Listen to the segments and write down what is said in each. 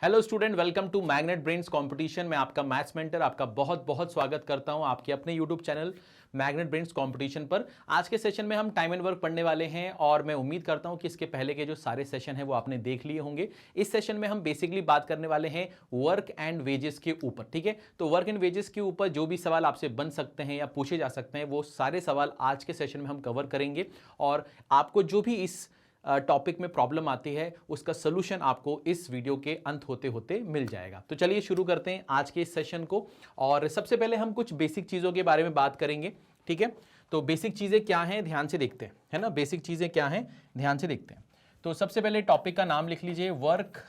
Hello student, welcome to Magnet Brains competition. मैं आपका maths mentor आपका बहुत बहुत स्वागत करता हूं आपके अपने YouTube channel magnet Brains competition पर। आज के सेशन में हम टाइम एंड वर्क पढ़ने वाले हैं और मैं उम्मीद करता हूं कि इसके पहले के जो सारे सेशन हैं वो आपने देख लिए होंगे। इस सेशन में हम बेसिकली बात करने वाले हैं वर्क एंड वेजेस के ऊपर। ठीक है, तो वर्क एंड वेजेस के ऊपर जो भी सवाल आपसे बन सकते हैं या पूछे जा सकते हैं वो सारे सवाल आज के सेशन में हम कवर करेंगे और आपको जो भी इस टॉपिक में प्रॉब्लम आती है उसका सोल्यूशन आपको इस वीडियो के अंत होते होते मिल जाएगा। तो चलिए शुरू करते हैं आज के इस सेशन को। और सबसे पहले हम कुछ बेसिक चीज़ों के बारे में बात करेंगे। ठीक है, तो बेसिक चीज़ें क्या हैं ध्यान से देखते हैं, है ना। बेसिक चीज़ें क्या हैं ध्यान से देखते हैं। तो सबसे पहले टॉपिक का नाम लिख लीजिए, वर्क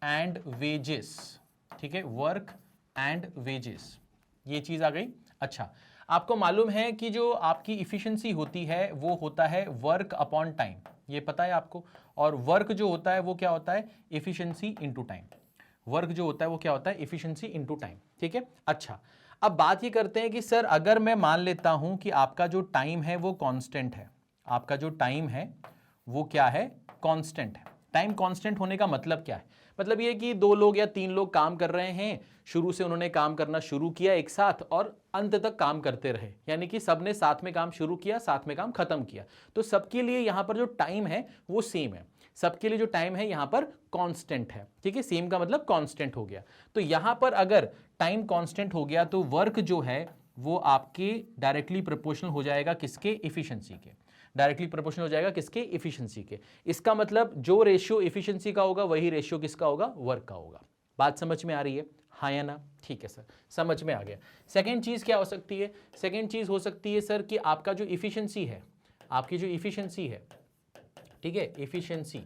एंड वेजेस। ठीक है, वर्क एंड वेजेस, ये चीज़ आ गई। अच्छा, आपको मालूम है कि जो आपकी इफिशिएंसी होती है वो होता है वर्क अपॉन टाइम, ये पता है आपको। और वर्क जो होता है वो क्या होता है, इफिशिएंसी इनटू टाइम। वर्क जो होता है वो क्या होता है, इफिशिएंसी इनटू टाइम। ठीक है, अच्छा अब बात ये करते हैं कि सर अगर मैं मान लेता हूं कि आपका जो टाइम है वो कांस्टेंट है, आपका जो टाइम है वो क्या है, कांस्टेंट है। टाइम कांस्टेंट होने का मतलब क्या है, मतलब ये कि दो लोग या तीन लोग काम कर रहे हैं, शुरू से उन्होंने काम करना शुरू किया एक साथ और अंत तक काम करते रहे, यानी कि सबने साथ में काम शुरू किया साथ में काम खत्म किया, तो सबके लिए यहां पर जो टाइम है वो सेम है। सबके लिए जो टाइम है यहां पर कांस्टेंट है। ठीक है, सेम का मतलब कांस्टेंट हो गया। तो यहां पर अगर टाइम कांस्टेंट हो गया तो वर्क जो है वो आपके डायरेक्टली प्रोपोर्शनल हो जाएगा किसके, इफिशिएंसी के। डायरेक्टली प्रोपोर्शनल हो जाएगा किसके, इफिशिएंसी के। इसका मतलब जो रेशियो इफिशिएंसी का होगा वही रेशियो किसका होगा, वर्क का होगा। बात समझ में आ रही है, हाँ या ना। ठीक है सर, समझ में आ गया। सेकेंड चीज क्या हो सकती है, सेकेंड चीज हो सकती है सर कि आपका जो इफिशिएंसी है, आपकी जो इफिशिएंसी है, ठीक है, इफिशिएंसी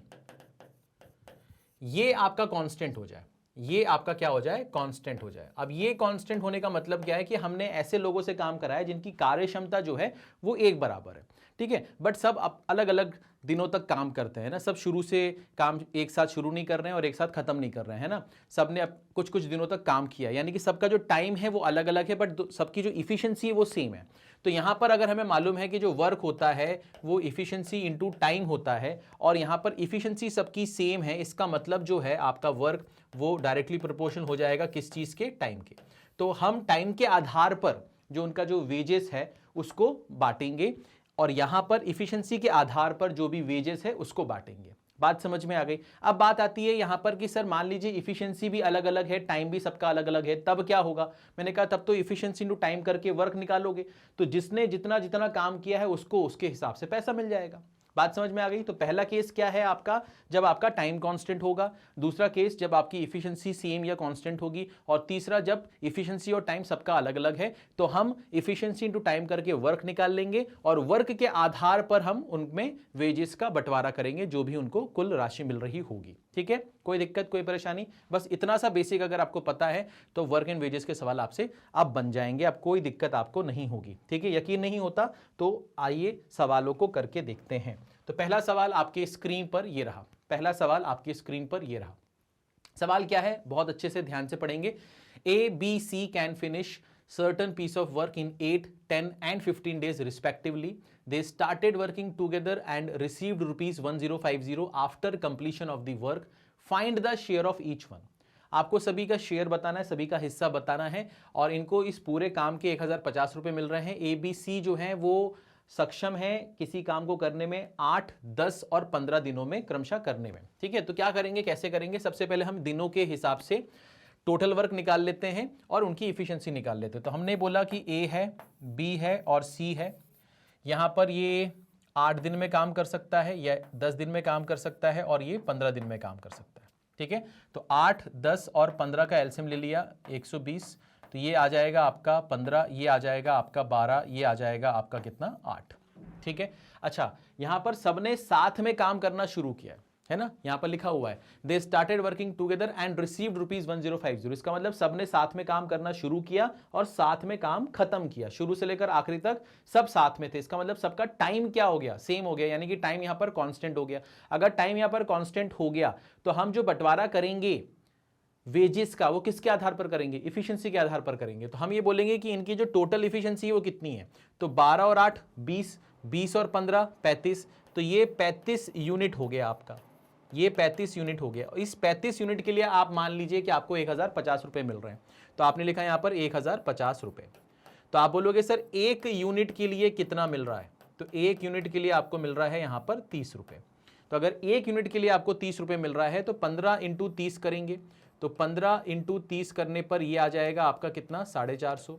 ये आपका कांस्टेंट हो जाए, ये आपका क्या हो जाए, कांस्टेंट हो जाए। अब ये कांस्टेंट होने का मतलब क्या है कि हमने ऐसे लोगों से काम कराया जिनकी कार्य क्षमता जो है वो एक बराबर है। ठीक है, बट सब अलग अलग दिनों तक काम करते हैं ना, सब शुरू से काम एक साथ शुरू नहीं कर रहे हैं और एक साथ खत्म नहीं कर रहे हैं ना, सबने अब कुछ कुछ दिनों तक काम किया, यानी कि सबका जो टाइम है वो अलग अलग है बट सबकी जो इफिशिएंसी है वो सेम है। तो यहां पर अगर हमें मालूम है कि जो वर्क होता है वो इफिशिएंसी इनटू टाइम होता है और यहां पर इफिशिएंसी सबकी सेम है, इसका मतलब जो है आपका वर्क वो डायरेक्टली प्रोपोर्शनल हो जाएगा किस चीज के, टाइम के। तो हम टाइम के आधार पर जो उनका जो वेजेस है उसको बांटेंगे और यहां पर इफिशिएंसी के आधार पर जो भी वेजेस है उसको बांटेंगे। बात समझ में आ गई। अब बात आती है यहां पर कि सर मान लीजिए इफिशिएंसी भी अलग अलग है, टाइम भी सबका अलग अलग है, तब क्या होगा। मैंने कहा तब तो इफिशिएंसी इनटू टाइम करके वर्क निकालोगे, तो जिसने जितना जितना काम किया है उसको उसके हिसाब से पैसा मिल जाएगा। बात समझ में आ गई। तो पहला केस क्या है आपका, जब आपका टाइम कांस्टेंट होगा, दूसरा केस जब आपकी इफिशिएंसी सेम या कांस्टेंट होगी, और तीसरा जब इफिशिएंसी और टाइम सबका अलग अलग है। तो हम इफिशिएंसी इनटू टाइम करके वर्क निकाल लेंगे और वर्क के आधार पर हम उनमें वेजेस का बंटवारा करेंगे, जो भी उनको कुल राशि मिल रही होगी। ठीक है, कोई दिक्कत कोई परेशानी, बस इतना सा बेसिक अगर आपको पता है तो वर्क एंड वेजेस के सवाल आपसे अब बन जाएंगे, अब कोई दिक्कत आपको नहीं होगी। ठीक है, यकीन नहीं होता तो आइए सवालों को करके देखते हैं। तो पहला सवाल आपके स्क्रीन पर ये रहा, पहला सवाल आपकी स्क्रीन पर ये रहा। सवाल क्या है, बहुत अच्छे से ध्यान से पढ़ेंगे। A B C can finish certain piece of work in 8, 10 and 15 days respectively. They started working together and received rupees 1050 after completion of the work. Find the share of each one. आपको सभी का share बताना है, सभी का हिस्सा बताना है और इनको इस पूरे काम के 1050 रुपए मिल रहे हैं। ए बी सी जो है वो सक्षम है किसी काम को करने में 8, 10 और 15 दिनों में क्रमशः करने में। ठीक है, तो क्या करेंगे, कैसे करेंगे, सबसे पहले हम दिनों के हिसाब से टोटल वर्क निकाल लेते हैं और उनकी इफिशिएंसी निकाल लेते हैं। तो हमने बोला कि ए है, बी है और सी है। यहां पर ये 8 दिन में काम कर सकता है, या 10 दिन में काम कर सकता है और ये 15 दिन में काम कर सकता है। ठीक है, तो 8, 10 और 15 का एलसीएम ले लिया 120, तो ये आ जाएगा आपका 15, ये आ जाएगा आपका 12, ये आ जाएगा आपका कितना, 8। ठीक है, अच्छा यहां पर सबने साथ में काम करना शुरू किया है ना, यहां पर लिखा हुआ है दे started working together and received rupees 1050। इसका मतलब सबने साथ में काम करना शुरू किया और साथ में काम खत्म किया, शुरू से लेकर आखिरी तक सब साथ में थे। इसका मतलब सबका टाइम क्या हो गया, सेम हो गया, यानी कि टाइम यहां पर कांस्टेंट हो गया। अगर टाइम यहां पर कांस्टेंट हो गया तो हम जो बंटवारा करेंगे वेजेस का वो किसके आधार पर करेंगे, इफिशिएंसी के आधार पर करेंगे। तो हम ये बोलेंगे कि इनकी जो टोटल इफिशिएंसी है वो कितनी है, तो 12 और 8 20, 20 और 15 35, तो ये 35 यूनिट हो गया आपका। ये 35 यूनिट हो गया। इस 35 यूनिट के लिए आप मान लीजिए कि आपको 1050 रुपये मिल रहे हैं, तो आपने लिखा यहाँ पर 1050 रुपये। तो आप बोलोगे सर एक यूनिट के लिए कितना मिल रहा है, तो एक यूनिट के लिए आपको मिल रहा है यहाँ पर 30 रुपये। तो अगर एक यूनिट के लिए आपको 30 रुपये मिल रहा है तो 15 × 30 करेंगे, तो 15 × 30 करने पर ये आ जाएगा आपका कितना 450।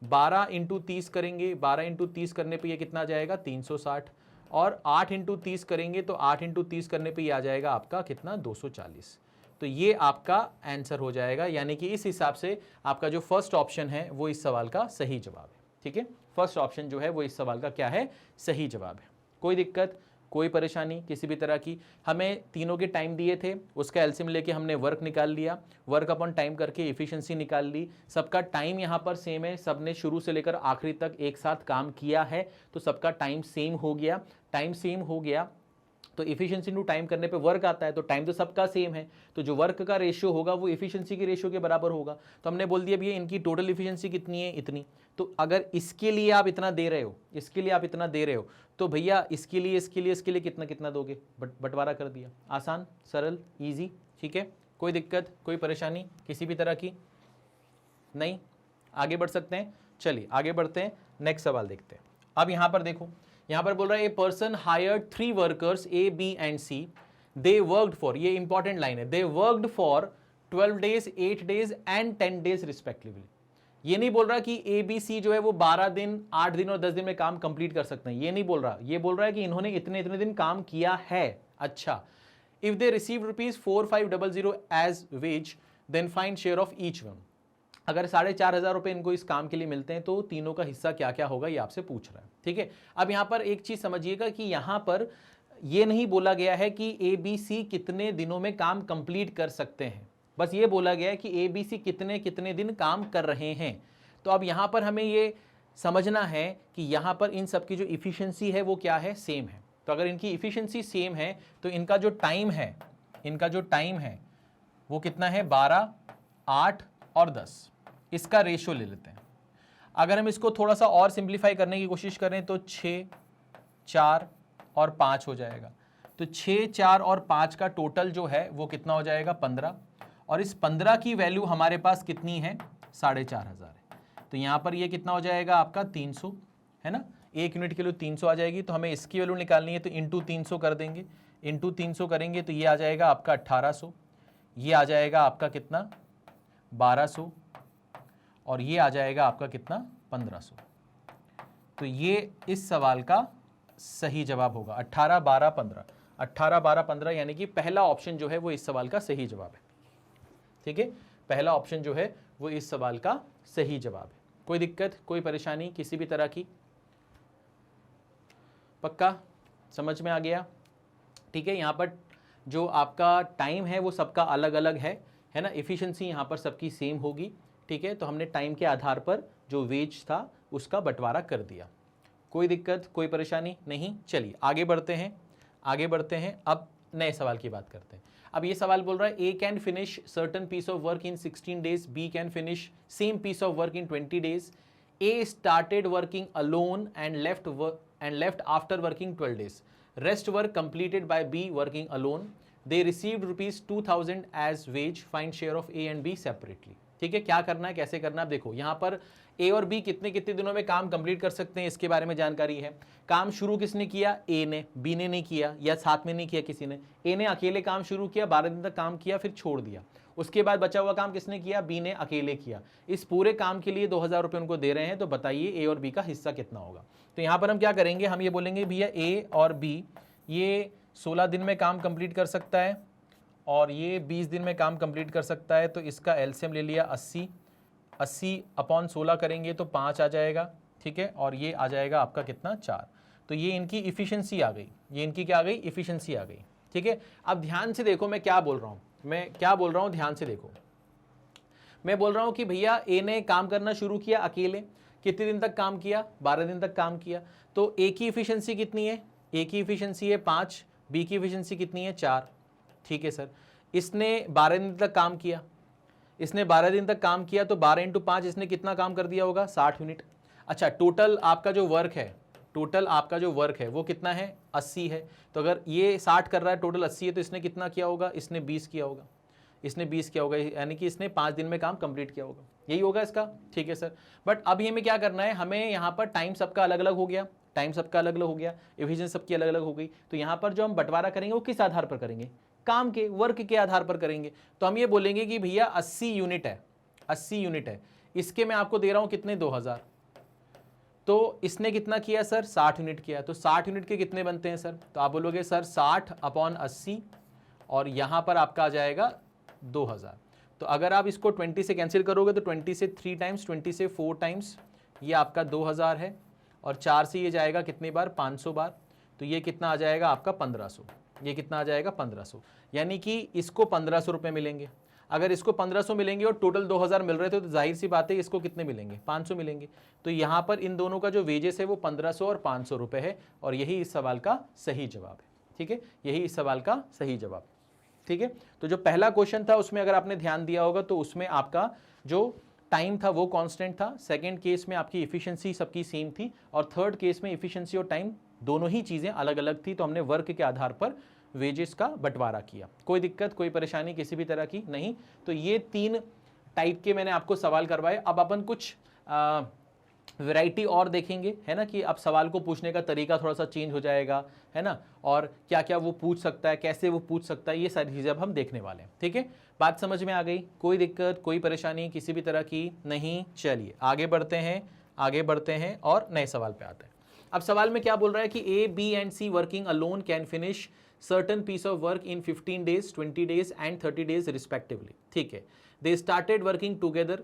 12 × 30 करेंगे, 12 × 30 करने पे ये कितना आ जाएगा 360, और 8 × 30 करेंगे तो 8 × 30 करने पे ये आ जाएगा आपका कितना 240। तो ये आपका आंसर हो जाएगा, यानी कि इस हिसाब से आपका जो फर्स्ट ऑप्शन है वो इस सवाल का सही जवाब है। ठीक है, फर्स्ट ऑप्शन जो है वो इस सवाल का क्या है, सही जवाब है। कोई दिक्कत, कोई परेशानी किसी भी तरह की? हमें तीनों के टाइम दिए थे, उसका एलसीएम लेके हमने वर्क निकाल लिया, वर्क अपॉन टाइम करके एफिशिएंसी निकाल ली। सबका टाइम यहाँ पर सेम है, सबने शुरू से लेकर आखिरी तक एक साथ काम किया है, तो सबका टाइम सेम हो गया। टाइम सेम हो गया तो एफिशिएंसी टू टाइम करने पे वर्क आता है, तो टाइम तो सबका सेम है, तो जो वर्क का रेशियो होगा वो एफिशिएंसी के रेशियो के बराबर होगा। तो हमने बोल दिया भैया इनकी टोटल एफिशिएंसी कितनी है, इतनी। तो अगर इसके लिए आप इतना दे रहे हो, इसके लिए आप इतना दे रहे हो, तो भैया इसके लिए कितना कितना दोगे, बंटवारा कर दिया। आसान, सरल, ईजी। ठीक है, कोई दिक्कत, कोई परेशानी किसी भी तरह की नहीं? आगे बढ़ सकते हैं? चलिए आगे बढ़ते हैं, नेक्स्ट सवाल देखते हैं। अब यहां पर देखो, यहां पर बोल रहा है a person hired 3 workers A, B and C, they worked for, ये इंपॉर्टेंट लाइन है, they worked for 12 days, 8 days and 10 days respectively. ये नहीं बोल रहा कि ए बी सी जो है वो 12 दिन, 8 दिन और 10 दिन में काम कंप्लीट कर सकते हैं, ये नहीं बोल रहा। ये बोल रहा है कि इन्होंने इतने इतने दिन काम किया है। अच्छा, if they receive ₹4500 as wage then find share of each one. अगर 4500 रुपए इनको इस काम के लिए मिलते हैं तो तीनों का हिस्सा क्या क्या होगा, ये आपसे पूछ रहा है। ठीक है, अब यहां पर एक चीज समझिएगा कि यहां पर यह नहीं बोला गया है कि ए बी सी कितने दिनों में काम कंप्लीट कर सकते हैं, बस ये बोला गया है कि ए बी सी कितने कितने दिन काम कर रहे हैं। तो अब यहां पर हमें ये समझना है कि यहां पर इन सबकी जो इफिशियंसी है वो क्या है, सेम है। तो अगर इनकी इफिशियंसी सेम है तो इनका जो टाइम है, वो कितना है, 12, 8 और 10, इसका रेशियो ले लेते हैं। अगर हम इसको थोड़ा सा और सिंप्लीफाई करने की कोशिश करें तो 6, 4 और 5 हो जाएगा। तो 6, 4 और 5 का टोटल जो है वो कितना हो जाएगा, 15, और इस 15 की वैल्यू हमारे पास कितनी है, 4500 है। तो यहां पर ये कितना हो जाएगा आपका 300, है ना, एक यूनिट के लिए 300 आ जाएगी। तो हमें इसकी वैल्यू निकालनी है, तो इंटू 300 कर देंगे, इंटू 300 करेंगे तो ये आ जाएगा आपका 1800, ये आ जाएगा आपका कितना 1200, और ये आ जाएगा आपका कितना 1500। तो ये इस सवाल का सही जवाब होगा 18, 12, 15, 18, 12, 15, यानी कि पहला ऑप्शन जो है वो इस सवाल का सही जवाब है। ठीक है, पहला ऑप्शन जो है वो इस सवाल का सही जवाब है। कोई दिक्कत, कोई परेशानी किसी भी तरह की? पक्का समझ में आ गया? ठीक है, यहां पर जो आपका टाइम है वो सबका अलग अलग है ना, एफिशिएंसी यहां पर सबकी सेम होगी। ठीक है, तो हमने टाइम के आधार पर जो वेज था उसका बंटवारा कर दिया। कोई दिक्कत, कोई परेशानी नहीं? चलिए आगे बढ़ते हैं, अब नए सवाल की बात करते हैं। अब ये सवाल बोल रहा है A can finish certain piece of work in 16 days, B can finish same piece of work in 20 days, A started working alone and left after working 12 days, rest work completed by B working alone, they received ₹2000 as wage, find share of A and B separately. ठीक है, क्या करना है, कैसे करना है? अब देखो यहां पर ए और बी कितने कितने दिनों में काम कंप्लीट कर सकते हैं इसके बारे में जानकारी है। काम शुरू किसने किया, ए ने, बी ने नहीं किया, या साथ में नहीं किया किसी ने। ए ने अकेले काम शुरू किया, 12 दिन तक काम किया, फिर छोड़ दिया। उसके बाद बचा हुआ काम किसने किया, बी ने अकेले किया। इस पूरे काम के लिए 2000 रुपये उनको दे रहे हैं, तो बताइए ए और बी का हिस्सा कितना होगा। तो यहां पर हम क्या करेंगे, हम ये बोलेंगे भैया ए और बी ये 16 दिन में काम कंप्लीट कर सकता है और ये 20 दिन में काम कंप्लीट कर सकता है। तो इसका एलसीएम ले लिया 80 अपॉन 16 करेंगे तो 5 आ जाएगा। ठीक है, और ये आ जाएगा आपका कितना 4। तो ये इनकी इफिशियंसी आ गई, ये इनकी क्या आ गई, इफिशियंसी आ गई। ठीक है, अब ध्यान से देखो मैं क्या बोल रहा हूं, ध्यान से देखो। मैं बोल रहा हूं कि भैया ए ने काम करना शुरू किया अकेले, कितने दिन तक काम किया, 12 दिन तक काम किया। तो ए की इफिशियंसी कितनी है, ए की इफिशियंसी है 5, बी की इफिशियंसी कितनी है 4। ठीक है सर, इसने 12 दिन तक काम किया, तो 12 × 5 इसने कितना काम कर दिया होगा, 60 यूनिट। अच्छा, टोटल आपका जो वर्क है टोटल आपका जो वर्क है वो कितना है 80 है, तो अगर ये 60 कर रहा है टोटल 80 है, तो इसने कितना किया होगा, इसने 20 किया होगा, इसने 20 किया होगा, यानी कि इसने 5 दिन में काम कंप्लीट किया होगा, यही होगा इसका। ठीक है सर, बट अब ये हमें क्या करना है, हमें यहाँ पर टाइम सबका अलग अलग हो गया, टाइम सबका अलग अलग हो गया, एफिशिएंसी सबकी अलग अलग हो गई, तो यहाँ पर जो हम बंटवारा करेंगे वो किस आधार पर करेंगे, काम के वर्क के आधार पर करेंगे। तो हम ये बोलेंगे कि भैया 80 यूनिट है, 80 यूनिट है, इसके मैं आपको दे रहा हूँ कितने 2000, तो इसने कितना किया सर 60 यूनिट किया, तो 60 यूनिट के कितने बनते हैं सर, तो आप बोलोगे सर 60/80 और यहाँ पर आपका आ जाएगा 2000। तो अगर आप इसको 20 से कैंसिल करोगे तो 20 से 3 टाइम्स, 20 से 4 टाइम्स, ये आपका 2000 है, और 4 से ये जाएगा कितनी बार 500 बार, तो ये कितना आ जाएगा आपका 1500, ये कितना आ जाएगा 1500, यानी कि इसको 1500 रुपये मिलेंगे। अगर इसको 1500 मिलेंगे और टोटल 2000 मिल रहे थे तो जाहिर सी बात है इसको कितने मिलेंगे 500 मिलेंगे। तो यहाँ पर इन दोनों का जो वेजेस है वो 1500 और 500 रुपये है, और यही इस सवाल का सही जवाब है। ठीक है, यही इस सवाल का सही जवाब। ठीक है, तो जो पहला क्वेश्चन था उसमें अगर आपने ध्यान दिया होगा तो उसमें आपका जो टाइम था वो कांस्टेंट था, सेकंड केस में आपकी इफिशिएंसी सबकी सेम थी, और थर्ड केस में इफिशिएंसी और टाइम दोनों ही चीज़ें अलग अलग थी, तो हमने वर्क के आधार पर वेजेस का बंटवारा किया। कोई दिक्कत कोई परेशानी किसी भी तरह की नहीं। तो ये 3 टाइप के मैंने आपको सवाल करवाए। अब अपन कुछ वैरायटी और देखेंगे, है ना, कि अब सवाल को पूछने का तरीका थोड़ा सा चेंज हो जाएगा, है ना, और क्या क्या वो पूछ सकता है, कैसे वो पूछ सकता है, ये सारी चीज़ें अब हम देखने वाले हैं। ठीक है, बात समझ में आ गई, कोई दिक्कत कोई परेशानी किसी भी तरह की नहीं। चलिए आगे बढ़ते हैं, आगे बढ़ते हैं और नए सवाल पे आते हैं। अब सवाल में क्या बोल रहा है कि A B and C working alone can finish certain piece of work in 15 days, 20 days and 30 days respectively. ठीक है, they started working together.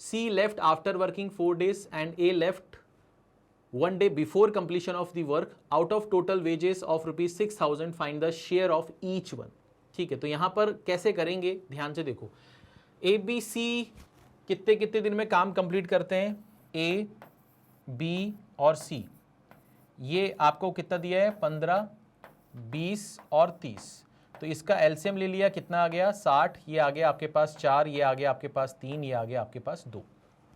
C left after working 4 days and A left 1 day before completion of the work. Out of total wages of rupees 6000 find the share of each one. ठीक है, तो यहाँ पर कैसे करेंगे ध्यान से देखो, A B C कितने कितने दिन में काम कंप्लीट करते हैं, A B और C, ये आपको कितना दिया है 15, 20 और 30, तो इसका एलसीएम ले लिया, कितना आ गया 60, ये आ गया आपके पास 4, ये आ गया आपके पास 3, ये आ गया आपके पास 2।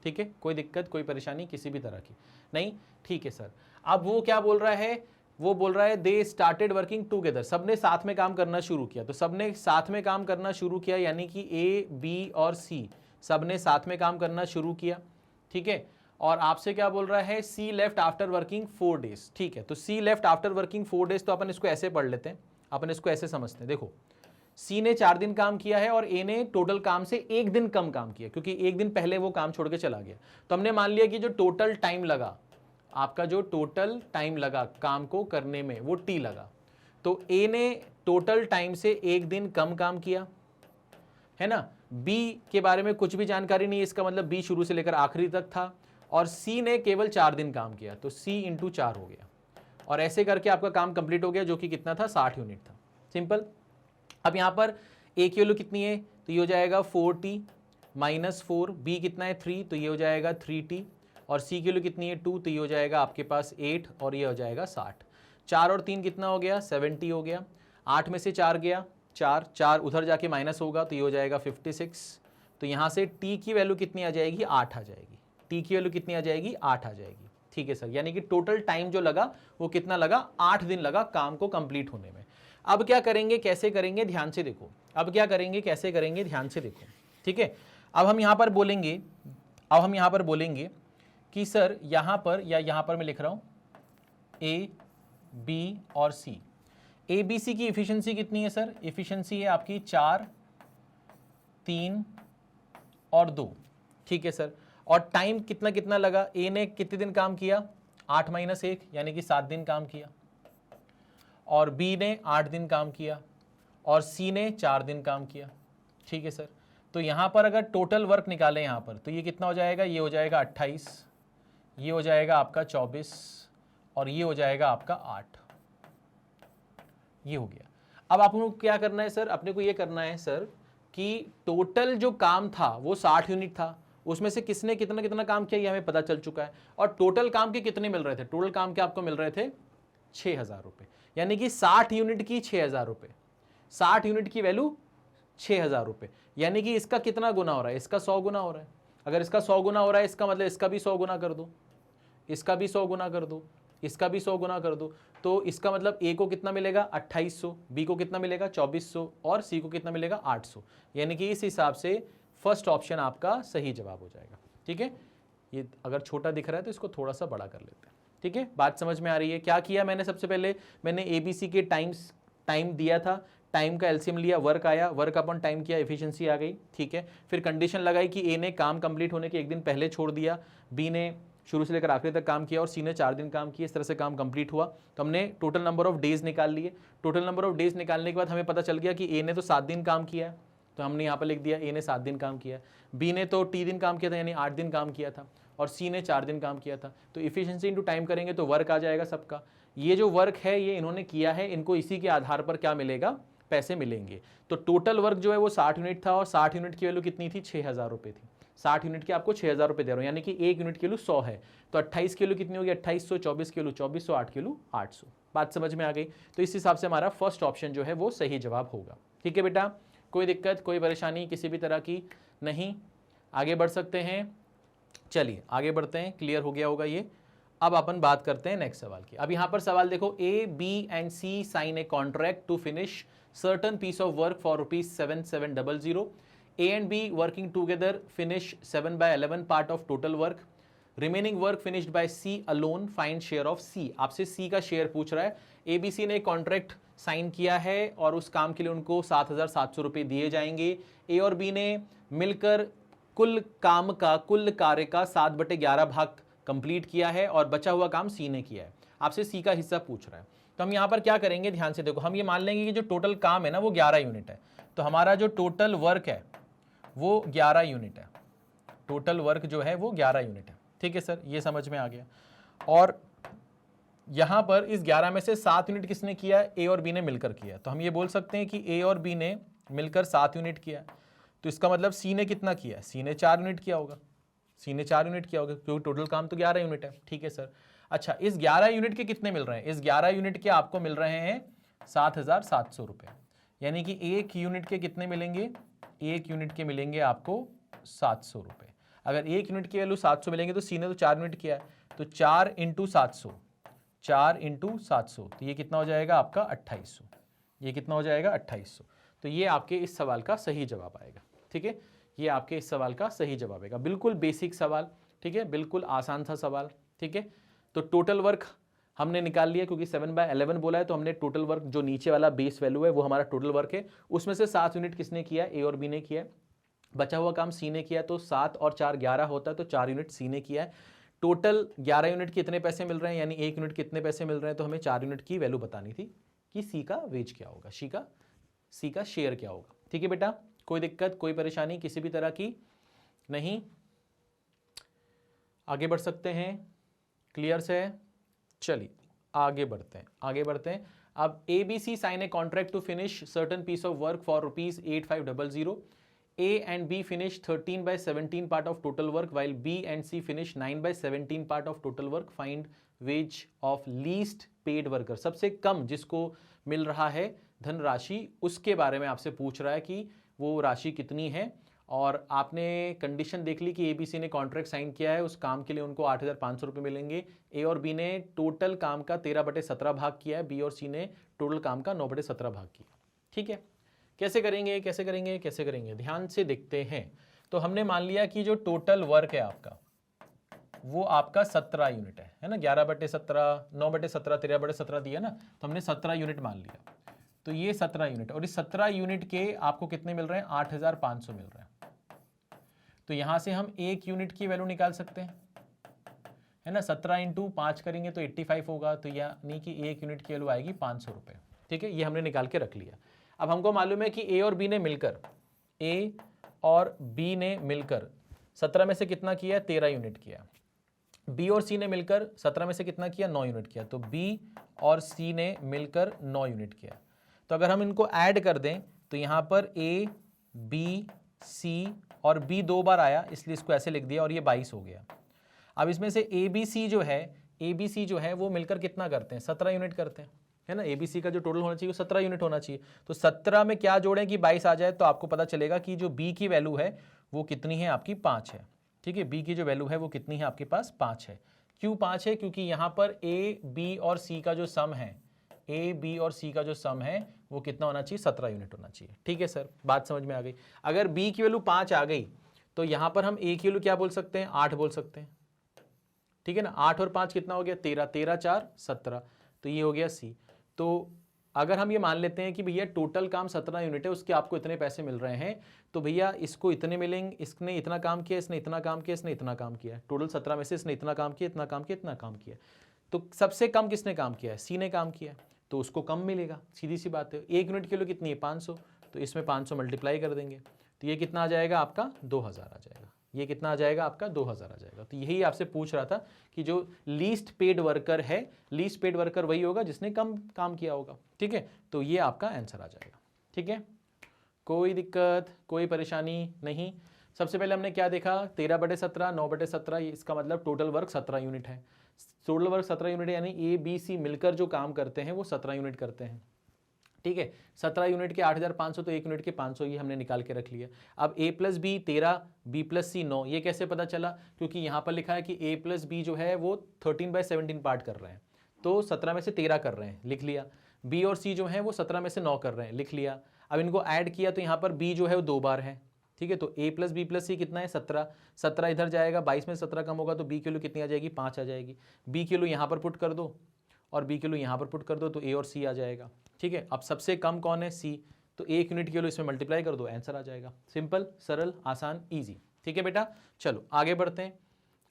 ठीक है, कोई दिक्कत कोई परेशानी किसी भी तरह की नहीं। ठीक है सर, अब वो क्या बोल रहा है, वो बोल रहा है दे स्टार्टेड वर्किंग टुगेदर, सबने साथ में काम करना शुरू किया, तो सबने साथ में काम करना शुरू किया, यानी कि ए बी और सी सबने साथ में काम करना शुरू किया। ठीक है, और आपसे क्या बोल रहा है, सी लेफ्ट आफ्टर वर्किंग 4 डेज। ठीक है, तो सी लेफ्ट आफ्टर वर्किंग 4 डेज, तो अपन इसको ऐसे पढ़ लेते हैं, अपन इसको ऐसे समझते हैं। देखो, सी ने 4 दिन काम किया है और ए ने टोटल काम से 1 दिन कम काम किया, क्योंकि 1 दिन पहले वो काम छोड़ के चला गया। तो हमने मान लिया कि जो टोटल टाइम लगा, आपका जो टोटल टाइम लगा काम को करने में वो टी लगा, तो ए ने टोटल टाइम से 1 दिन कम काम किया, है ना। बी के बारे में कुछ भी जानकारी नहीं है, इसका मतलब बी शुरू से लेकर आखिरी तक था, और सी ने केवल 4 दिन काम किया, तो सी इंटू 4 हो गया, और ऐसे करके आपका काम कंप्लीट हो गया, जो कि कितना था 60 यूनिट था। सिंपल। अब यहाँ पर ए की वैल्यू कितनी है, तो ये हो जाएगा 4t माइनस 4, बी कितना है 3, तो ये हो जाएगा 3t, और सी की वैल्यू कितनी है 2, तो ये हो जाएगा आपके पास 8, और ये हो जाएगा 60। 4 और 3 कितना हो गया 70 हो गया, 8 में से 4 गया 4, 4 उधर जाके माइनस होगा, तो ये हो जाएगा 56। तो यहाँ से टी की वैल्यू कितनी आ जाएगी 8 आ जाएगी, टी की वैल्यू कितनी आ जाएगी 8 आ जाएगी। ठीक है सर, यानी कि टोटल टाइम जो लगा वो कितना लगा 8 दिन लगा काम को कंप्लीट होने में। अब क्या करेंगे कैसे करेंगे ध्यान से देखो, अब क्या करेंगे कैसे करेंगे ध्यान से देखो। ठीक है, अब हम यहाँ पर बोलेंगे, अब हम यहाँ पर बोलेंगे कि सर यहाँ पर, या यहाँ पर मैं लिख रहा हूँ ए बी और सी, ए बी सी की इफिशिएंसी कितनी है सर, इफिशिएंसी है आपकी 4, 3 और 2। ठीक है सर, और टाइम कितना कितना लगा, ए ने कितने दिन काम किया 8 माइनस 1 यानी कि 7 दिन काम किया, और बी ने 8 दिन काम किया, और सी ने 4 दिन काम किया। ठीक है सर, तो यहाँ पर अगर टोटल वर्क निकालें यहाँ पर, तो ये कितना हो जाएगा, ये हो जाएगा 28, ये हो जाएगा आपका 24, और ये हो जाएगा आपका 8, ये हो गया। अब आप लोगों को क्या करना है सर, अपने को ये करना है सर कि टोटल जो काम था वो 60 यूनिट था, उसमें से किसने कितना कितना काम किया ये हमें पता चल चुका है, और टोटल काम के कितने मिल रहे थे, टोटल काम के आपको मिल रहे थे 6000 रुपये, यानी कि 60 यूनिट की 6000 रुपये, 60 यूनिट की वैल्यू 6000 रुपये, यानी कि इसका कितना गुना हो रहा है, इसका 100 गुना हो रहा है। अगर इसका 100 गुना हो रहा है, इसका मतलब इसका भी 100 गुना कर दो, इसका भी 100 गुना कर दो, इसका भी 100 गुना कर दो, तो इसका मतलब ए को कितना मिलेगा 2800, बी को कितना मिलेगा 2400 और सी को कितना मिलेगा 800। यानी कि इस हिसाब से फर्स्ट ऑप्शन आपका सही जवाब हो जाएगा। ठीक है, ये अगर छोटा दिख रहा है तो इसको थोड़ा सा बड़ा कर लेते हैं। ठीक है, बात समझ में आ रही है? क्या किया मैंने, सबसे पहले मैंने एबीसी के टाइम दिया था, टाइम का एलसीएम लिया, वर्क आया, वर्क अपॉन टाइम किया, एफिशिएंसी आ गई। ठीक है, फिर कंडीशन लगाई कि ए ने काम कंप्लीट होने के एक दिन पहले छोड़ दिया, बी ने शुरू से लेकर आखिरी तक काम किया और सी ने 4 दिन काम किया, इस तरह से काम कंप्लीट हुआ। तो हमने टोटल नंबर ऑफ डेज निकाल लिए। टोटल नंबर ऑफ डेज निकालने के बाद हमें पता चल गया कि ए ने तो 7 दिन काम किया है, तो हमने यहाँ पर लिख दिया ए ने 7 दिन काम किया, बी ने तो टी दिन काम किया था यानी 8 दिन काम किया था, और सी ने 4 दिन काम किया था। तो इफिशिएंसी इंटू टाइम करेंगे तो वर्क आ जाएगा सबका। ये जो वर्क है ये इन्होंने किया है, इनको इसी के आधार पर क्या मिलेगा, पैसे मिलेंगे। तो टोटल वर्क जो है वो 60 यूनिट था और 60 यूनिट की वैल्यू कितनी थी, 6000 रुपये थी। 60 यूनिट के आपको 6000 रुपये दे रहा हूँ, यानी कि 1 यूनिट की वैल्यू 100 है, तो 28 की वैल्यू कितनी होगी 2800, 24 की वैल्यू 2400, 8 की वैल्यू 800। बात समझ में आ गई? तो इस हिसाब से हमारा फर्स्ट ऑप्शन जो है वो सही जवाब होगा। ठीक है बेटा, कोई दिक्कत, कोई परेशानी किसी भी तरह की नहीं? आगे बढ़ सकते हैं? चलिए आगे बढ़ते हैं, क्लियर हो गया होगा ये। अब अपन बात करते हैं नेक्स्ट सवाल की। अब यहां पर सवाल देखो, A B and C sign a contract to finish certain piece of work for ₹7700। A and B working together finish 7/11 part of total work. Remaining work finished by C alone. Find share of C. आपसे C का share पूछ रहा है। ABC ने contract sign किया है और उस काम के लिए उनको 7700 रुपये दिए जाएंगे। A और B ने मिलकर कुल काम का, कुल कार्य का 7/11 भाग कंप्लीट किया है और बचा हुआ काम C ने किया है। आपसे C का हिस्सा पूछ रहा है। तो हम यहाँ पर क्या करेंगे, ध्यान से देखो, हम ये मान लेंगे कि जो टोटल काम है ना वो 11 यूनिट है। तो हमारा जो टोटल वर्क है वो 11 यूनिट है। टोटल वर्क जो है वो 11 यूनिट है। ठीक है सर, ये समझ में आ गया। और यहां पर इस 11 में से 7 यूनिट किसने किया है, ए और बी ने मिलकर किया। तो हम ये बोल सकते हैं कि ए और बी ने मिलकर 7 यूनिट किया। तो इसका मतलब सी ने कितना किया, सी ने 4 यूनिट किया होगा, सी ने 4 यूनिट किया होगा, क्योंकि टोटल काम तो 11 यूनिट है। ठीक है सर। अच्छा, इस 11 यूनिट के कितने मिल रहे हैं, इस 11 यूनिट के आपको मिल रहे हैं 7700 रुपये। यानी कि एक यूनिट के कितने मिलेंगे, एक यूनिट के मिलेंगे आपको 700 रुपये। अगर एक यूनिट की वैल्यू 700 मिलेंगे तो सी ने तो 4 यूनिट किया है, तो 4 × 700, 4 × 700, तो ये कितना हो जाएगा आपका 2800। ये कितना हो जाएगा 2800। तो ये आपके इस सवाल का सही जवाब आएगा। ठीक है, ये आपके इस सवाल का सही जवाब आएगा। बिल्कुल बेसिक सवाल, ठीक है, बिल्कुल आसान था सवाल। ठीक है, तो टोटल वर्क हमने निकाल लिया, क्योंकि 7/11 बोला है तो हमने टोटल वर्क जो नीचे वाला बेस वैल्यू है वो हमारा टोटल वर्क है, उसमें से 7 यूनिट किसने किया, ए और बी ने किया है। बचा हुआ काम सी ने किया, तो 7 और 4 11 होता है, तो 4 यूनिट सी ने किया है। टोटल 11 यूनिट कितने पैसे मिल रहे हैं, यानी एक यूनिट कितने पैसे मिल रहे हैं, तो हमें 4 यूनिट की वैल्यू बतानी थी कि सी का वेज क्या होगा, सी का शेयर क्या होगा। ठीक है बेटा, कोई दिक्कत, कोई परेशानी किसी भी तरह की नहीं? आगे बढ़ सकते हैं, क्लियर से है? चलिए आगे बढ़ते हैं। अब ABC sign a contract to finish certain piece of work for ₹8500। A and B finish 13/17 part of total work while B and C finish 9/17 part of total work. Find wage of least paid worker. सबसे कम जिसको मिल रहा है धनराशि, उसके बारे में आपसे पूछ रहा है कि वो राशि कितनी है। और आपने कंडीशन देख ली कि ABC ने कॉन्ट्रैक्ट साइन किया है, उस काम के लिए उनको 8500 रुपये मिलेंगे। ए और बी ने टोटल काम का 13/17 भाग किया है, बी और सी ने टोटल काम का 9/17 भाग किया। ठीक है, कैसे करेंगे, ध्यान से देखते हैं। तो हमने मान लिया कि जो टोटल वर्क है आपका वो आपका 17 यूनिट है ना, 11/17, 9/17, 13/17 दिया ना, तो हमने 17 यूनिट मान लिया। तो ये 17 यूनिट, और इस 17 यूनिट के आपको कितने मिल रहे हैं, 8500 मिल रहे हैं। तो यहां से हम एक यूनिट की वैल्यू निकाल सकते हैं, है ना, 17 × 5 करेंगे तो 85 होगा, तो यानी कि एक यूनिट की वैल्यू आएगी 500 रुपये। ठीक है, ये हमने निकाल के रख लिया। अब हमको मालूम है कि ए और बी ने मिलकर 17 में से कितना किया, 13 यूनिट किया। बी और सी ने मिलकर 17 में से कितना किया, 9 यूनिट किया। तो बी और सी ने मिलकर 9 यूनिट किया। तो अगर हम इनको ऐड कर दें तो यहाँ पर ए बी सी, और बी 2 बार आया इसलिए इसको ऐसे लिख दिया, और ये 22 हो गया। अब इसमें से ए बी सी जो है वो मिलकर कितना करते हैं, 17 यूनिट करते हैं, है ना। एबीसी का जो टोटल होना चाहिए वो 17 यूनिट होना चाहिए। तो 17 में क्या जोड़ें कि 22 आ जाए, तो आपको पता चलेगा कि जो बी की वैल्यू है वो कितनी है, आपकी 5 है। ठीक है, बी की जो वैल्यू है वो कितनी है, आपके पास 5 है। क्यों 5 है? क्योंकि यहां पर ए बी और सी का जो सम है, ए बी और सी का जो सम है वो कितना होना चाहिए? 17 यूनिट होना चाहिए। ठीक है सर, बात समझ में आ गई। अगर बी की वैल्यू 5 आ गई तो यहां पर हम ए की वैल्यू क्या बोल सकते हैं? 8 बोल सकते हैं। ठीक है ना, 8 और 5 कितना हो गया? 13, 13 4 17, तो ये हो गया सी। तो अगर हम ये मान लेते हैं कि भैया टोटल काम 17 यूनिट है, उसके आपको इतने पैसे मिल रहे हैं, तो भैया इसको इतने मिलेंगे, इसने इतना काम किया, इसने इतना काम किया, इसने इतना काम किया, टोटल 17 में से इसने इतना काम किया, इतना काम किया, इतना काम किया, तो सबसे कम किसने काम किया है? सी ने काम किया है, तो उसको कम मिलेगा, सीधी सी बात है। 1 यूनिट के लिए कितनी है? 500, तो इसमें 500 मल्टीप्लाई कर देंगे, तो ये कितना आ जाएगा आपका? 2000 आ जाएगा। ये कितना आ जाएगा आपका? 2000 आ जाएगा। तो यही आपसे पूछ रहा था कि जो लीस्ट पेड वर्कर है, लीस्ट पेड वर्कर वही होगा जिसने कम काम किया होगा। ठीक है, तो ये आपका आंसर आ जाएगा। ठीक है, कोई दिक्कत, कोई परेशानी नहीं। सबसे पहले हमने क्या देखा? 13/17, 9/17, इसका मतलब टोटल वर्क 17 यूनिट है। टोटल वर्क 17 यूनिट यानी ए बी सी मिलकर जो काम करते हैं वो 17 यूनिट करते हैं। ठीक है, 17 यूनिट के 8500, तो 1 यूनिट के 500, ये हमने निकाल के रख लिया। अब a plus B 13, b plus C 9, ये कैसे पता चला? क्योंकि यहाँ पर लिखा है कि a प्लस बी जो है वो 13/17 पार्ट कर रहे हैं, तो 17 में से 13 कर रहे हैं, लिख लिया। b और c जो है वो 17 में से 9 कर रहे हैं, लिख लिया। अब इनको ऐड किया तो यहाँ पर b जो है वो 2 बार है। ठीक है, तो a प्लस बी प्लस सी कितना है? 17, 17 इधर जाएगा, 22 में 17 कम होगा तो b की वैल्यू कितनी आ जाएगी? 5 आ जाएगी। b की वैल्यू यहाँ पर पुट कर दो और b की वैल्यू यहाँ पर पुट कर दो, तो a और c आ जाएगा। ठीक है, अब सबसे कम कौन है? c, तो 1 यूनिट की वैल्यू इसमें मल्टीप्लाई कर दो, आंसर आ जाएगा। सिंपल, सरल, आसान, इजी। ठीक है बेटा, चलो आगे बढ़ते हैं,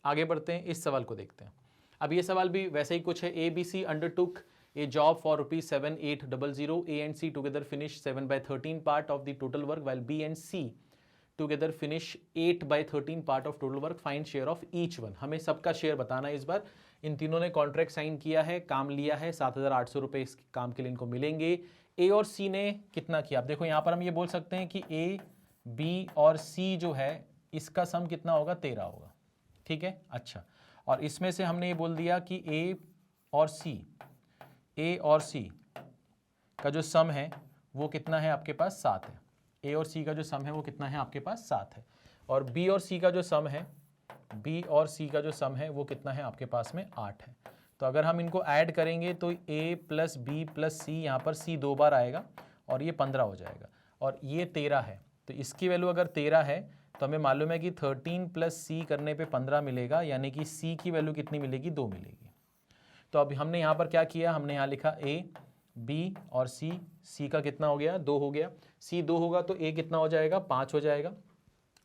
आगे बढ़ते हैं, इस सवाल को देखते हैं। अब ये सवाल भी वैसे ही कुछ है। A B C undertook a job for ₹7,800, A and C together finish 7/13 part of the total work, while B and C together finish 8/13 part of total work, find share of each one. हमें सबका share बताना है इस बार। इन तीनों ने contract sign किया है, काम लिया है, 7,800 रुपये इस काम के लिए इनको मिलेंगे। ए और सी ने कितना किया? अब देखो यहाँ पर हम ये बोल सकते हैं कि ए बी और सी जो है इसका सम कितना होगा? 13 होगा। ठीक है, अच्छा, और इसमें से हमने ये बोल दिया कि ए और सी का जो सम है वो कितना है आपके पास? 7 है। ए और सी का जो सम है वो कितना है आपके पास? 7 है। और बी और सी का जो सम है, बी और सी का जो सम है वो कितना है आपके पास में? 8 है। तो अगर हम इनको ऐड करेंगे तो a प्लस बी प्लस सी, यहाँ पर c 2 बार आएगा और ये 15 हो जाएगा, और ये 13 है, तो इसकी वैल्यू अगर 13 है तो हमें मालूम है कि 13 प्लस c करने पे 15 मिलेगा, यानी कि c की वैल्यू कितनी मिलेगी? 2 मिलेगी। तो अब हमने यहाँ पर क्या किया? हमने यहाँ लिखा a b और c का कितना हो गया? 2 हो गया। c 2 होगा तो a कितना हो जाएगा? 5 हो जाएगा,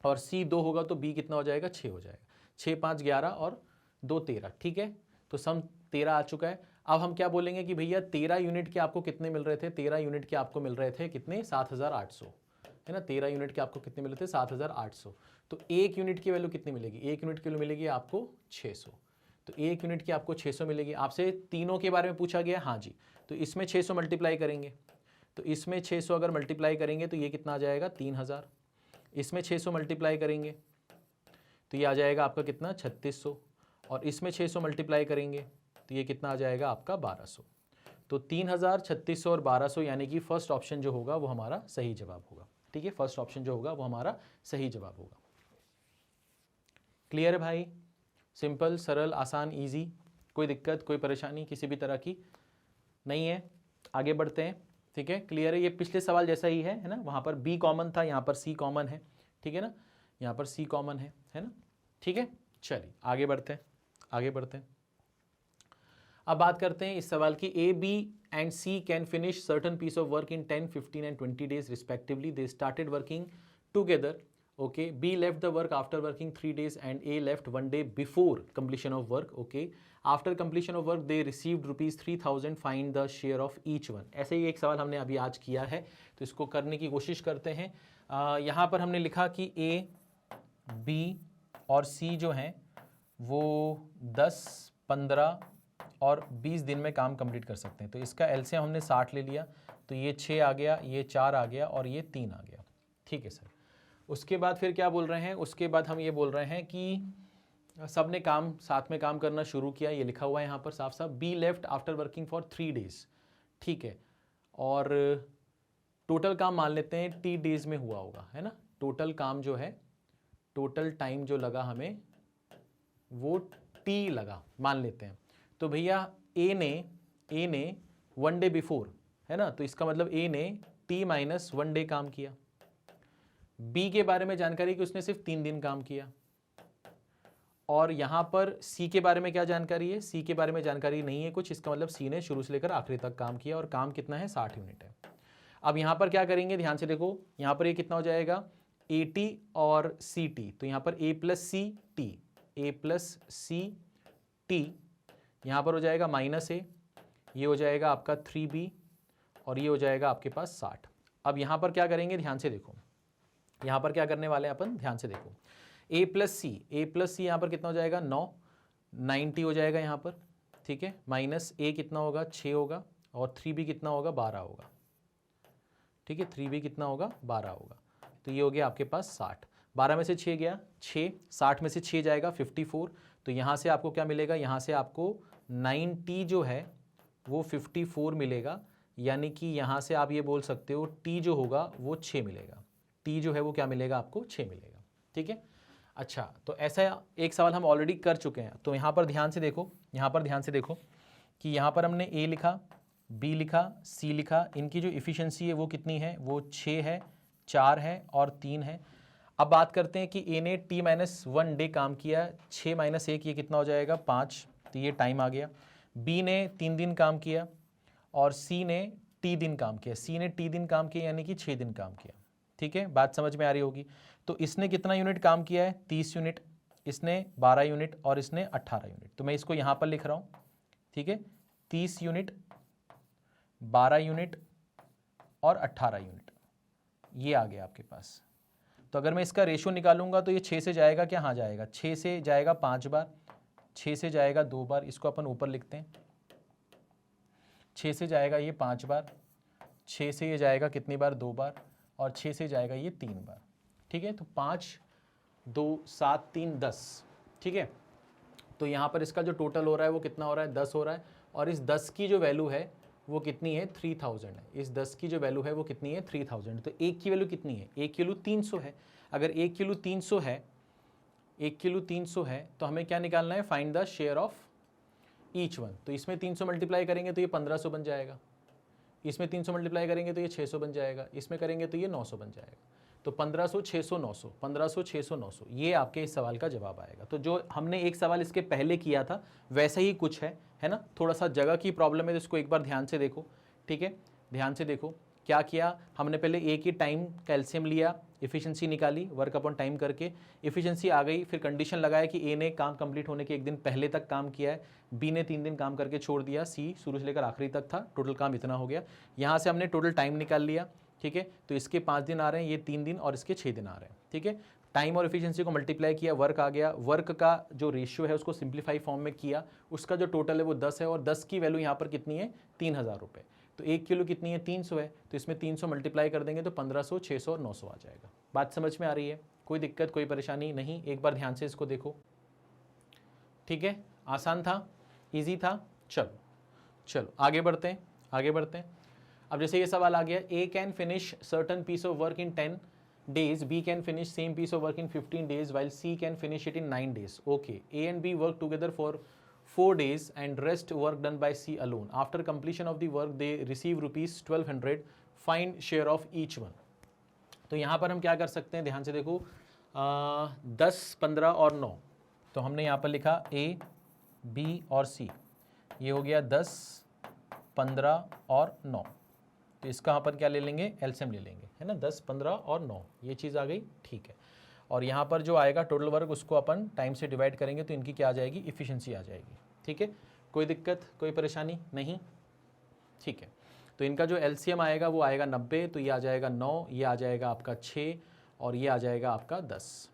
और c 2 होगा तो b कितना हो जाएगा? 6 हो जाएगा। 6 5 11 और 2 13। ठीक है, तो सम 13 आ चुका है। अब हम क्या बोलेंगे कि भैया 13 यूनिट के आपको कितने मिल रहे थे? 13 यूनिट के आपको मिल रहे थे कितने? 7,800, है ना। 13 यूनिट के आपको कितने मिले थे? 7,800। तो 1 यूनिट की वैल्यू कितनी मिलेगी? 1 यूनिट की वैल्यू मिलेगी आपको 600। तो 1 यूनिट की आपको 600 मिलेगी। आपसे तीनों के बारे में पूछा गया, हाँ जी। तो इसमें 600 मल्टीप्लाई करेंगे, तो इसमें 600 अगर मल्टीप्लाई करेंगे तो ये कितना आ जाएगा? 3,000। इसमें 600 मल्टीप्लाई करेंगे तो ये आ जाएगा आपका कितना? 3600। और इसमें 600 मल्टीप्लाई करेंगे तो ये कितना आ जाएगा आपका? 1200। तो 3000, 3600 और 1200, यानी कि फर्स्ट ऑप्शन जो होगा वो हमारा सही जवाब होगा। ठीक है, फर्स्ट ऑप्शन जो होगा वो हमारा सही जवाब होगा। क्लियर है भाई? सिंपल, सरल, आसान, इजी, कोई दिक्कत, कोई परेशानी किसी भी तरह की नहीं है। आगे बढ़ते हैं। ठीक है, क्लियर है? ये पिछले सवाल जैसा ही है ना। वहाँ पर बी कॉमन था, यहाँ पर सी कॉमन है। ठीक है ना, यहाँ पर सी कॉमन है ना। ठीक है, चलिए आगे बढ़ते हैं, आगे बढ़ते हैं। अब बात करते हैं इस सवाल की। A B and C can finish certain piece of work in 10, 15 and 20 days respectively. They started working together. Okay, B left the work after working 3 days and A left 1 day before completion of work. Okay, after completion of work they received ₹3,000. Find the share of each one. ऐसे ही एक सवाल हमने अभी आज किया है, तो इसको करने की कोशिश करते हैं। यहाँ पर हमने लिखा कि A, B और C जो हैं वो 10, 15 और 20 दिन में काम कंप्लीट कर सकते हैं। तो इसका एलसीएम हमने 60 ले लिया, तो ये 6 आ गया, ये 4 आ गया और ये 3 आ गया। ठीक है सर। उसके बाद फिर क्या बोल रहे हैं? उसके बाद हम ये बोल रहे हैं कि सब ने काम साथ में काम करना शुरू किया, ये लिखा हुआ है यहाँ पर साफ साफ। Be left after working for 3 days. ठीक है, और टोटल काम मान लेते हैं टी डेज में हुआ होगा, है ना। टोटल काम जो है, टोटल टाइम जो लगा हमें वो टी लगा मान लेते हैं, तो भैया ए ने 1 डे बिफोर, है ना, तो इसका मतलब ए ने टी माइनस 1 डे काम किया। बी के बारे में जानकारी कि उसने सिर्फ 3 दिन काम किया। और यहां पर सी के बारे में क्या जानकारी है, सी के बारे में जानकारी नहीं है कुछ, इसका मतलब सी ने शुरू से लेकर आखिरी तक काम किया और काम कितना है 60 यूनिट है। अब यहां पर क्या करेंगे, ध्यान से देखो, यहां पर ये कितना हो जाएगा AT और CT, तो यहां पर A प्लस सी टी, यहां पर हो जाएगा माइनस ए, ये हो जाएगा आपका 3B और ये हो जाएगा आपके पास 60। अब यहां पर क्या करेंगे, ध्यान से देखो, यहां पर क्या करने वाले हैं अपन, ध्यान से देखो, A प्लस सी यहाँ पर कितना हो जाएगा 9, 90 हो जाएगा यहाँ पर, ठीक है, माइनस A कितना होगा 6 होगा और 3B कितना होगा 12 होगा, ठीक है, 3B कितना होगा 12 होगा, तो ये हो गया आपके पास 60। 12 में से 6 गया 6, 60 में से 6 जाएगा 54, तो यहाँ से आपको क्या मिलेगा, यहाँ से आपको 90 जो है वो 54 मिलेगा, यानी कि यहाँ से आप ये बोल सकते हो T जो होगा वो 6 मिलेगा, T जो है वो क्या मिलेगा आपको 6 मिलेगा, ठीक है। अच्छा, तो ऐसा एक सवाल हम ऑलरेडी कर चुके हैं, तो यहाँ पर ध्यान से देखो, यहाँ पर ध्यान से देखो कि यहाँ पर हमने A लिखा, B लिखा, C लिखा, इनकी जो इफ़िशेंसी है वो कितनी है, वो 6 है, 4 है और 3 है। अब बात करते हैं कि A ने T माइनस 1 डे काम किया, 6 माइनस 1 ये कितना हो जाएगा 5, तो ये टाइम आ गया। B ने 3 दिन काम किया और C ने T दिन काम किया, C ने T दिन काम किया यानी कि 6 दिन काम किया, ठीक है, बात समझ में आ रही होगी। तो इसने कितना यूनिट काम किया है 30 यूनिट, इसने 12 यूनिट और इसने 18 यूनिट, तो मैं इसको यहाँ पर लिख रहा हूँ, ठीक है, 30 यूनिट, 12 यूनिट और 18 यूनिट, ये आ गया आपके पास। तो अगर मैं इसका रेशियो निकालूंगा तो ये 6 से जाएगा क्या, हाँ जाएगा, 6 से जाएगा 5 बार, 6 से जाएगा 2 बार, इसको अपन ऊपर लिखते हैं, 6 से जाएगा ये 5 बार, 6 से ये जाएगा कितनी बार 2 बार और 6 से जाएगा ये 3 बार, ठीक है। तो 5 2 7 3 10, ठीक है, तो यहाँ पर इसका जो टोटल हो रहा है वो कितना हो रहा है 10 हो रहा है, और इस 10 की जो वैल्यू है वो कितनी है 3000 है, इस 10 की जो वैल्यू है वो कितनी है 3000। तो 1 की वैल्यू कितनी है, 1 किलो 300 है, अगर 1 किलो 300 है, 1 किलो 300 है तो हमें क्या निकालना है, find the share of each one. तो इसमें 300 मल्टीप्लाई करेंगे तो ये 1500 बन जाएगा, इसमें 300 मल्टीप्लाई करेंगे तो ये 600 बन जाएगा, इसमें करेंगे तो ये 900 बन जाएगा। तो 1500 600 900, 1500 600 900, ये आपके इस सवाल का जवाब आएगा। तो जो हमने एक सवाल इसके पहले किया था वैसा ही कुछ है ना, थोड़ा सा जगह की प्रॉब्लम है तो इसको एक बार ध्यान से देखो, ठीक है, ध्यान से देखो क्या किया हमने, पहले ए की टाइम कैल्शियम लिया, इफिशिएंसी निकाली वर्क अपॉन टाइम करके, इफिशिएंसी आ गई, फिर कंडीशन लगाया कि ए ने काम कंप्लीट होने के 1 दिन पहले तक काम किया है, बी ने 3 दिन काम करके छोड़ दिया, सी शुरू से लेकर आखिरी तक था, टोटल काम इतना हो गया। यहाँ से हमने टोटल टाइम निकाल लिया, ठीक है, तो इसके 5 दिन आ रहे हैं, ये 3 दिन और इसके 6 दिन आ रहे हैं, ठीक है। टाइम और एफिशिएंसी को मल्टीप्लाई किया, वर्क आ गया, वर्क का जो रेशियो है उसको सिंप्लीफाई फॉर्म में किया, उसका जो टोटल है वो 10 है और 10 की वैल्यू यहाँ पर कितनी है 3000 रुपये। तो 1 किलो कितनी है 300 है, तो इसमें 300 मल्टीप्लाई कर देंगे तो 1500 600 और 900 आ जाएगा। बात समझ में आ रही है, कोई दिक्कत कोई परेशानी नहीं, एक बार ध्यान से इसको देखो, ठीक है, आसान था, ईजी था। चलो चलो आगे बढ़ते हैं, आगे बढ़ते हैं। अब जैसे ये सवाल आ गया, A can finish certain piece of work in 10 days, B can finish same piece of work in 15 days while C can finish it in 9 days. Okay, A and B work together for 4 days and rest work done by C alone. After completion of the work they receive rupees 1200. Find share of each one. तो यहाँ पर हम क्या कर सकते हैं, ध्यान से देखो, 10 15 और 9, तो हमने यहाँ पर लिखा A B और C, ये हो गया 10 15 और 9, तो इसका यहाँ पर क्या ले लेंगे एलसीएम ले लेंगे, है ना, 10 15 और 9, ये चीज़ आ गई, ठीक है। और यहाँ पर जो आएगा टोटल वर्क उसको अपन टाइम से डिवाइड करेंगे तो इनकी क्या आ जाएगी इफ़िशिएंसी आ जाएगी, ठीक है, कोई दिक्कत कोई परेशानी नहीं, ठीक है। तो इनका जो एलसीएम आएगा वो आएगा 90, तो ये आ जाएगा 9, ये आ जाएगा आपका 6 और ये आ जाएगा आपका 10,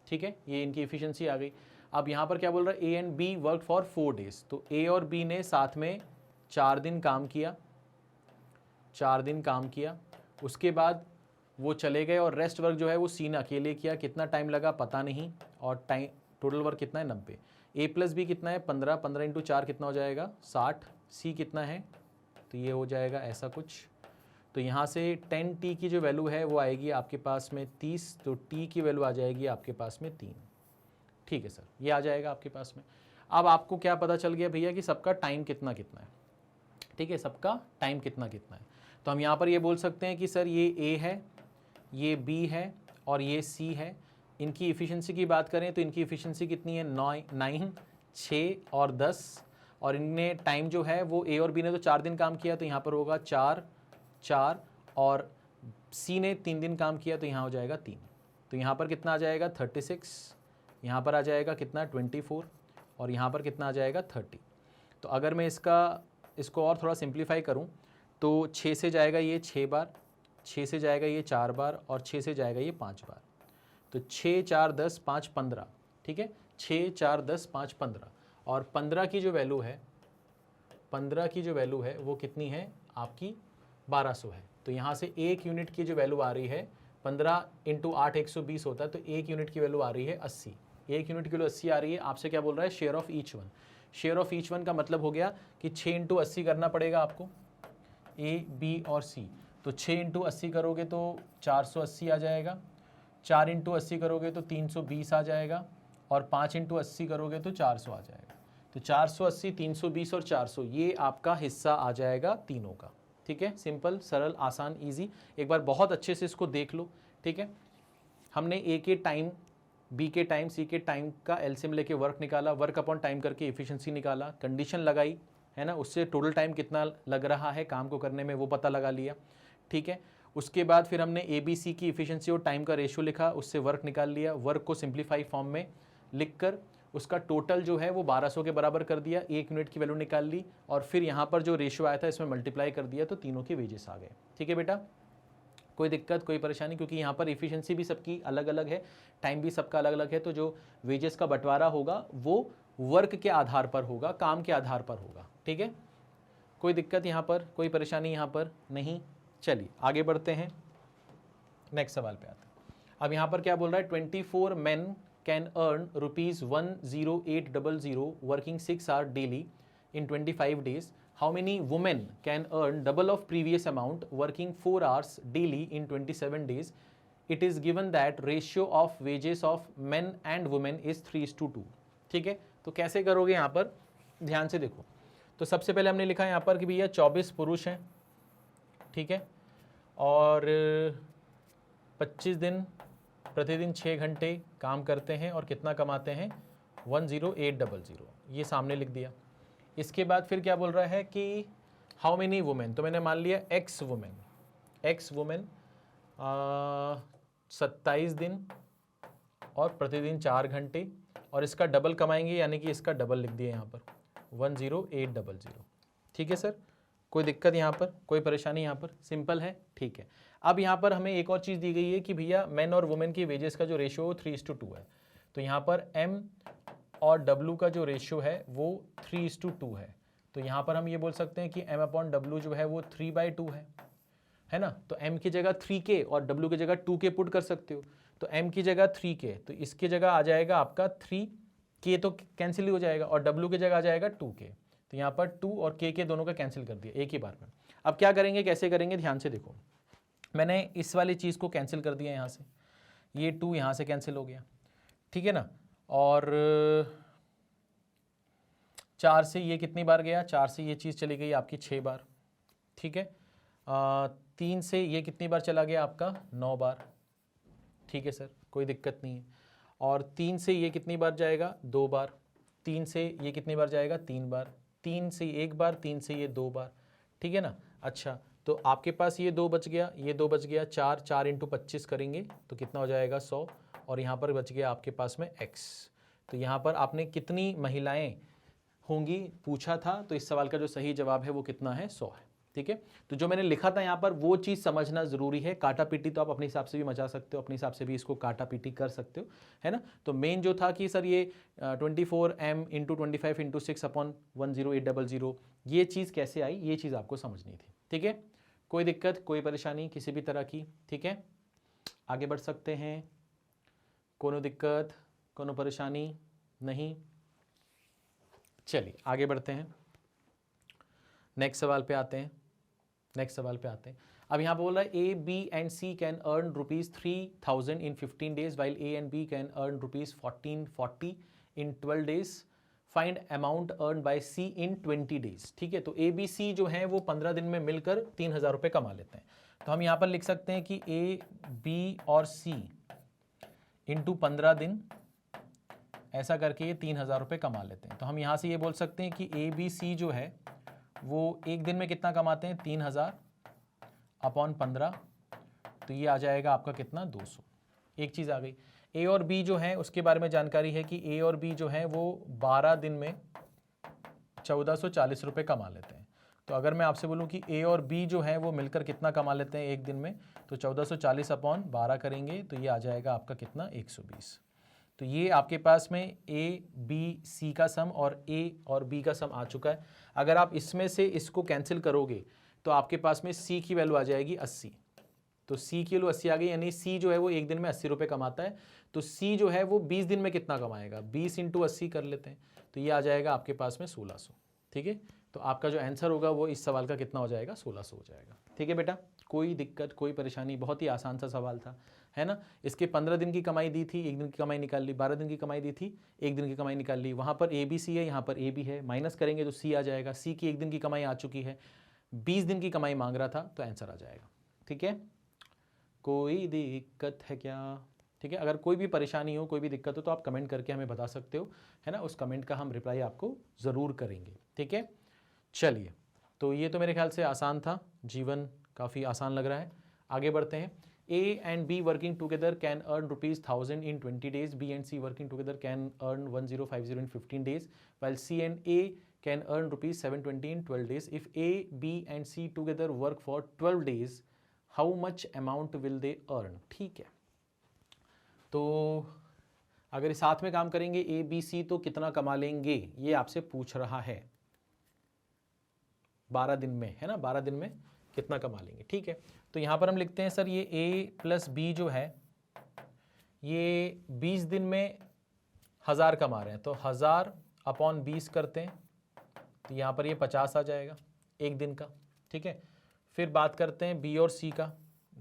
ठीक है, ये इनकी इफ़िशिएंसी आ गई। अब यहाँ पर क्या बोल रहा है, A and B work for 4 days, तो ए और बी ने साथ में 4 दिन काम किया, 4 दिन काम किया, उसके बाद वो चले गए और रेस्ट वर्क जो है वो सी ने अकेले किया, कितना टाइम लगा पता नहीं, और टाइम टोटल वर्क कितना है 90। ए प्लस बी कितना है 15, 15 इंटू 4 कितना हो जाएगा 60, सी कितना है, तो ये हो जाएगा ऐसा कुछ। तो यहाँ से 10t की जो वैल्यू है वो आएगी आपके पास में 30, तो t की वैल्यू आ जाएगी आपके पास में 3, ठीक है सर, ये आ जाएगा आपके पास में। अब आपको क्या पता चल गया भैया कि सबका टाइम कितना कितना है, ठीक है, सबका टाइम कितना कितना है। तो हम यहाँ पर ये बोल सकते हैं कि सर ये A है, ये B है और ये C है। इनकी इफ़िशेंसी की बात करें तो इनकी इफ़िशेंसी कितनी है, 9, 6 और 10, और इनने टाइम जो है वो A और B ने तो 4 दिन काम किया, तो यहाँ पर होगा 4, 4, और C ने 3 दिन काम किया, तो यहाँ हो जाएगा 3। तो यहाँ पर कितना आ जाएगा 36, यहाँ पर आ जाएगा कितना 24, और यहाँ पर कितना आ जाएगा 30। तो अगर मैं इसको और थोड़ा सिंप्लीफाई करूँ तो 6 से जाएगा ये 6 बार, 6 से जाएगा ये 4 बार, और 6 से जाएगा ये 5 बार। तो 6, 4, 10, 5, 15, ठीक है, 6, 4, 10, 5, 15, और 15 की जो वैल्यू है, 15 की जो वैल्यू है वो कितनी है आपकी 1200 है। तो यहाँ से 1 यूनिट की जो वैल्यू आ रही है 15 × 8 120 होता है, तो 1 यूनिट की वैल्यू आ रही है 80। 1 यूनिट की वैल्यू 80 आ रही है। आपसे क्या बोल रहा है, share of each one. Share of each one का मतलब हो गया कि 6 × 80 करना पड़ेगा आपको, A, B और C। तो 6 × 80 करोगे तो 480 आ जाएगा, 4 × 80 करोगे तो 320 आ जाएगा, और 5 × 80 करोगे तो 400 आ जाएगा। तो 480, 320 और 400 ये आपका हिस्सा आ जाएगा तीनों का। ठीक है, सिंपल, सरल, आसान, इजी। एक बार बहुत अच्छे से इसको देख लो। ठीक है, हमने ए के टाइम, बी के टाइम, सी के टाइम का एलसीएम लेके वर्क निकाला, वर्क अपॉन टाइम करके एफिशिएंसी निकाला, कंडीशन लगाई, है ना, उससे टोटल टाइम कितना लग रहा है काम को करने में वो पता लगा लिया। ठीक है, उसके बाद फिर हमने ए बी सी की एफिशिएंसी और टाइम का रेशियो लिखा, उससे वर्क निकाल लिया, वर्क को सिंप्लीफाई फॉर्म में लिखकर उसका टोटल जो है वो 1200 के बराबर कर दिया, 1 यूनिट की वैल्यू निकाल ली, और फिर यहाँ पर जो रेशियो आया था इसमें मल्टीप्लाई कर दिया, तो तीनों के वेजेस आ गए। ठीक है बेटा, कोई दिक्कत, कोई परेशानी? क्योंकि यहाँ पर एफिशिएंसी भी सबकी अलग अलग है, टाइम भी सबका अलग अलग है, तो जो वेजेस का बंटवारा होगा वो वर्क के आधार पर होगा, काम के आधार पर होगा। ठीक है, कोई दिक्कत यहाँ पर, कोई परेशानी यहाँ पर नहीं? चलिए आगे बढ़ते हैं, नेक्स्ट सवाल पे आते हैं। अब यहाँ पर क्या बोल रहा है, 24 men can earn ₹10800 working 6 hours daily in 25 days. How many women can earn double of previous amount working 4 hours daily in 27 days? It is given that ratio of wages of men and women is 3:2। ठीक है, तो कैसे करोगे यहाँ पर, ध्यान से देखो। तो सबसे पहले हमने लिखा है यहाँ पर कि भैया 24 पुरुष हैं, ठीक है, और 25 दिन, प्रतिदिन 6 घंटे काम करते हैं और कितना कमाते हैं, 10800, ये सामने लिख दिया। इसके बाद फिर क्या बोल रहा है कि हाउ मेनी वुमेन, तो मैंने मान लिया एक्स वुमेन 27 दिन और प्रतिदिन 4 घंटे, और इसका डबल कमाएंगे, यानी कि इसका डबल लिख दिया यहाँ पर 10800। ठीक है सर, कोई दिक्कत यहाँ पर, कोई परेशानी यहाँ पर? सिंपल है, ठीक है। अब यहाँ पर हमें एक और चीज़ दी गई है कि भैया मेन और वुमेन की वेजेस का जो रेशियो है 3:2 है। तो यहाँ पर M और W का जो रेशियो है वो 3:2 है। तो यहाँ पर हम ये बोल सकते हैं कि M/W जो है वो 3/2 है ना। तो M की जगह 3K और W की जगह 2K पुट कर सकते हो। तो M की जगह 3K, तो इसकी जगह आ जाएगा आपका 3K, तो कैंसिल ही हो जाएगा, और W की जगह आ जाएगा 2K। तो यहाँ पर 2 और K दोनों का कैंसिल कर दिया एक ही बार में। अब क्या करेंगे, कैसे करेंगे, ध्यान से देखो। मैंने इस वाली चीज़ को कैंसिल कर दिया यहाँ से, ये 2 यहाँ से कैंसिल हो गया, ठीक है ना। और 4 से ये कितनी बार गया, 4 से ये चीज़ चली गई आपकी 6 बार, ठीक है। 3 से ये कितनी बार चला गया आपका, 9 बार, ठीक है सर, कोई दिक्कत नहीं है। और 3 से ये कितनी बार जाएगा, 2 बार। 3 से ये कितनी बार जाएगा, 3 बार। 3 से 1 बार, 3 से ये 2 बार, ठीक है ना। अच्छा, तो आपके पास ये 2 बच गया, ये 2 बच गया, 4 × 25 करेंगे तो कितना हो जाएगा, 100, और यहाँ पर बच गया आपके पास में x। तो यहाँ पर आपने कितनी महिलाएं होंगी पूछा था, तो इस सवाल का जो सही जवाब है वो कितना है, 100 है। ठीक है, तो जो मैंने लिखा था यहाँ पर वो चीज़ समझना ज़रूरी है। काटा पीटी तो आप अपने हिसाब से भी मचा सकते हो, अपने हिसाब से भी इसको काटा पीटी कर सकते हो, है ना। तो मेन जो था कि सर ये 24m × 25 × 6/10800, ये चीज़ कैसे आई, ये चीज़ आपको समझनी थी। ठीक है, कोई दिक्कत, कोई परेशानी किसी भी तरह की? ठीक है, आगे बढ़ सकते हैं, कोनो दिक्कत, कोनो परेशानी नहीं? चलिए आगे बढ़ते हैं, नेक्स्ट सवाल पे आते हैं। अब यहाँ पे बोल रहा है A, B and C can earn ₹3,000 in 15 days while A and B can earn ₹1440 in 12 days. Find amount earn by C in 20 days. ठीक है, तो ए बी सी जो है वो 15 दिन में मिलकर 3000 रुपये कमा लेते हैं। तो हम यहाँ पर लिख सकते हैं कि ए बी और सी इंटू 15 दिन, ऐसा करके ये 3000 रुपये कमा लेते हैं। तो हम यहाँ से ये बोल सकते हैं कि ए बी सी जो है वो एक दिन में कितना कमाते हैं, 3000 अपॉन 15, तो ये आ जाएगा आपका कितना, 200। एक चीज़ आ गई। ए और बी जो है उसके बारे में जानकारी है कि ए और बी जो है वो 12 दिन में 1440 रुपये कमा लेते हैं। तो अगर मैं आपसे बोलूं कि ए और बी जो है वो मिलकर कितना कमा लेते हैं एक दिन में, तो 1440 अपॉन 12 करेंगे तो ये आ जाएगा आपका कितना, 120। तो ये आपके पास में ए बी सी का सम और ए और बी का सम आ चुका है। अगर आप इसमें से इसको कैंसिल करोगे तो आपके पास में सी की वैल्यू आ जाएगी 80। तो सी की वैल्यू 80 आ गई, यानी सी जो है वो एक दिन में 80 रुपये कमाता है। तो सी जो है वो 20 दिन में कितना कमाएगा, 20 इंटू 80 कर लेते हैं, तो ये आ जाएगा आपके पास में 1600। ठीक है, तो आपका जो आंसर होगा वो इस सवाल का कितना हो जाएगा, 1600 हो जाएगा। ठीक है बेटा, कोई दिक्कत कोई परेशानी, बहुत ही आसान सा सवाल था, है ना। इसके 15 दिन की कमाई दी थी, एक दिन की कमाई निकाल ली, 12 दिन की कमाई दी थी, एक दिन की कमाई निकाल ली। वहाँ पर ए बी सी है, यहाँ पर ए बी है, माइनस करेंगे तो सी आ जाएगा। सी की एक दिन की कमाई आ चुकी है, 20 दिन की कमाई मांग रहा था, तो आंसर आ जाएगा। ठीक है, कोई दिक्कत है क्या? ठीक है, अगर कोई भी परेशानी हो, कोई भी दिक्कत हो तो आप कमेंट करके हमें बता सकते हो, है ना। उस कमेंट का हम रिप्लाई आपको ज़रूर करेंगे। ठीक है, चलिए, तो ये तो मेरे ख्याल से आसान था, जीवन काफ़ी आसान लग रहा है। आगे बढ़ते हैं। A and B working together can earn ₹1000 in 20 days. B and C working together can earn 1050 in 15 days, while C and A can earn ₹720 in 12 days. If A, B and C together work for 12 days, how much amount will they earn? ठीक है, तो अगर साथ में काम करेंगे A, B, C तो कितना कमा लेंगे, ये आपसे पूछ रहा है। 12 दिन में, है ना, 12 दिन में कितना कमा लेंगे। ठीक है, तो यहाँ पर हम लिखते हैं सर ये A प्लस B जो है ये 20 दिन में 1000 कमा रहे हैं, तो 1000 अपॉन 20 करते हैं, तो यहाँ पर ये 50 आ जाएगा एक दिन का। ठीक है, फिर बात करते हैं B और C का।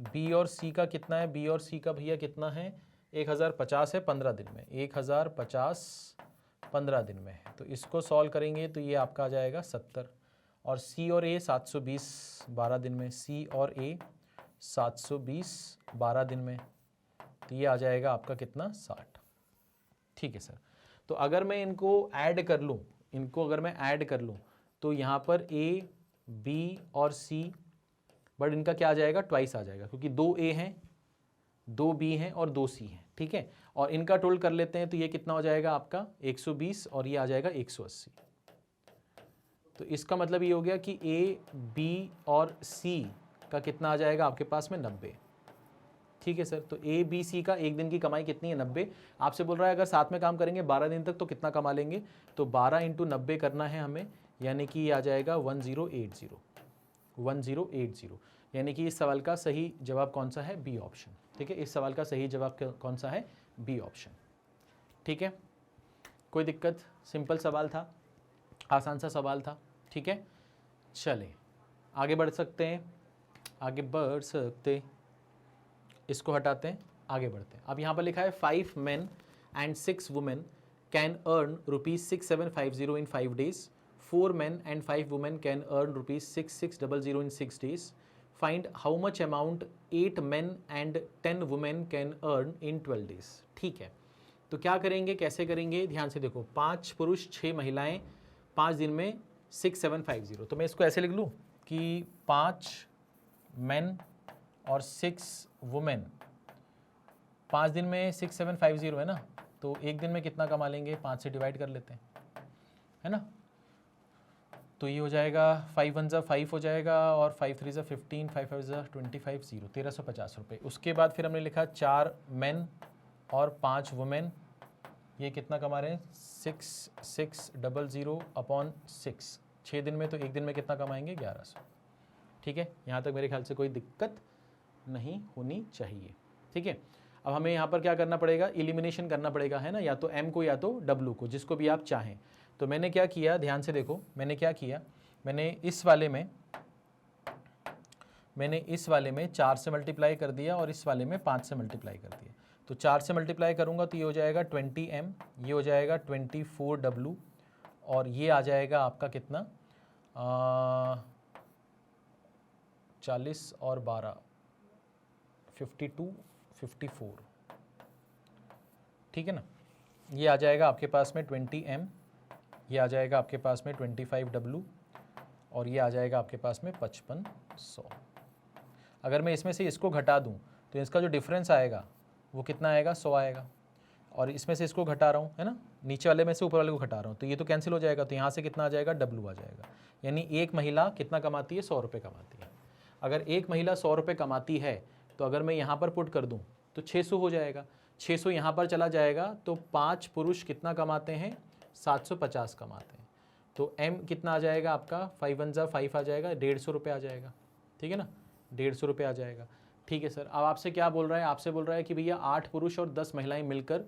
B और C का कितना है, B और C का भैया कितना है, 1050 है 15 दिन में, 1050 15 दिन में है, तो इसको सॉल्व करेंगे तो ये आपका आ जाएगा 70। और C और A 720 12 दिन में, C और A 720 12 दिन में, तो ये आ जाएगा आपका कितना, 60। ठीक है सर, तो अगर मैं इनको ऐड कर लूँ, अगर मैं ऐड कर लूँ तो यहाँ पर A, B और C, बट इनका क्या आ जाएगा, ट्वाइस आ जाएगा, क्योंकि 2 A हैं, 2 B हैं और 2 C हैं। ठीक है, और इनका टोटल कर लेते हैं तो ये कितना हो जाएगा आपका 120 और ये आ जाएगा 180। तो इसका मतलब ये हो गया कि A, B और C का कितना आ जाएगा आपके पास में 90। ठीक है सर, तो A, B, C का एक दिन की कमाई कितनी है, 90। आपसे बोल रहा है अगर साथ में काम करेंगे 12 दिन तक तो कितना कमा लेंगे, तो 12 इंटू 90 करना है हमें, यानी कि ये आ जाएगा 1080, यानी कि इस सवाल का सही जवाब कौन सा है, बी ऑप्शन। ठीक है, इस सवाल का सही जवाब कौन सा है, बी ऑप्शन। ठीक है, कोई दिक्कत, सिंपल सवाल था, आसान सा सवाल था। ठीक है, चले आगे बढ़ सकते हैं, इसको हटाते हैं, आगे बढ़ते हैं। अब यहाँ पर लिखा है 5 men and 6 women can earn ₹6750 in 5 days. 4 men and 5 women can earn ₹6600 in 6 days. Find how much amount 8 men and 10 women can earn in 12 days. ठीक है, तो क्या करेंगे, कैसे करेंगे, ध्यान से देखो, 5 पुरुष 6 महिलाएं 5 दिन में 6750। तो मैं इसको ऐसे लिख लूँ कि 5 men और 6 वुमेन 5 दिन में 6750 है ना, तो एक दिन में कितना कमा लेंगे, 5 से डिवाइड कर लेते हैं, है ना। तो ये हो जाएगा 5 1 ज़ा 5 हो जाएगा और 5 3 ज़ा 15, 5 5 ज़ा 25, 0 1350 रुपये। उसके बाद फिर हमने लिखा 4 मेन और 5 वुमेन, ये कितना कमा रहे हैं, 6600 अपॉन 6, 6 दिन में, तो एक दिन में कितना कमाएंगे, 1100। ठीक है, यहाँ तक मेरे ख्याल से कोई दिक्कत नहीं होनी चाहिए। ठीक है, अब हमें यहाँ पर क्या करना पड़ेगा, एलिमिनेशन करना पड़ेगा, है ना, या तो M को या तो W को, जिसको भी आप चाहें। तो मैंने क्या किया, ध्यान से देखो, मैंने क्या किया, मैंने इस वाले में 4 से मल्टीप्लाई कर दिया और इस वाले में 5 से मल्टीप्लाई कर दिया। तो 4 से मल्टीप्लाई करूँगा तो ये हो जाएगा 20M, ये हो जाएगा 24W और ये आ जाएगा आपका कितना 40 और 12 52 54, ठीक है ना। ये आ जाएगा आपके पास में 20M, ये आ जाएगा आपके पास में 25W और ये आ जाएगा आपके पास में 5500। अगर मैं इसमें से इसको घटा दूं तो इसका जो डिफरेंस आएगा वो कितना आएगा 100 आएगा, और इसमें से इसको घटा रहा हूँ है ना, नीचे वाले में से ऊपर वाले को घटा रहा हूँ तो ये तो कैंसिल हो जाएगा, तो यहाँ से कितना आ जाएगा W आ जाएगा। यानी एक महिला कितना कमाती है 100 रुपये कमाती है। अगर एक महिला 100 रुपये कमाती है तो अगर मैं यहाँ पर पुट कर दूँ तो 600 हो जाएगा, 600 यहाँ पर चला जाएगा तो 5 पुरुष कितना कमाते हैं 750 कमाते हैं, तो M कितना आ जाएगा आपका 5 1 5 आ जाएगा, 150 रुपये आ जाएगा, ठीक है ना, 150 रुपये आ जाएगा। ठीक है सर, अब आपसे क्या बोल रहा है, आपसे बोल रहा है कि भैया 8 पुरुष और 10 महिलाएं मिलकर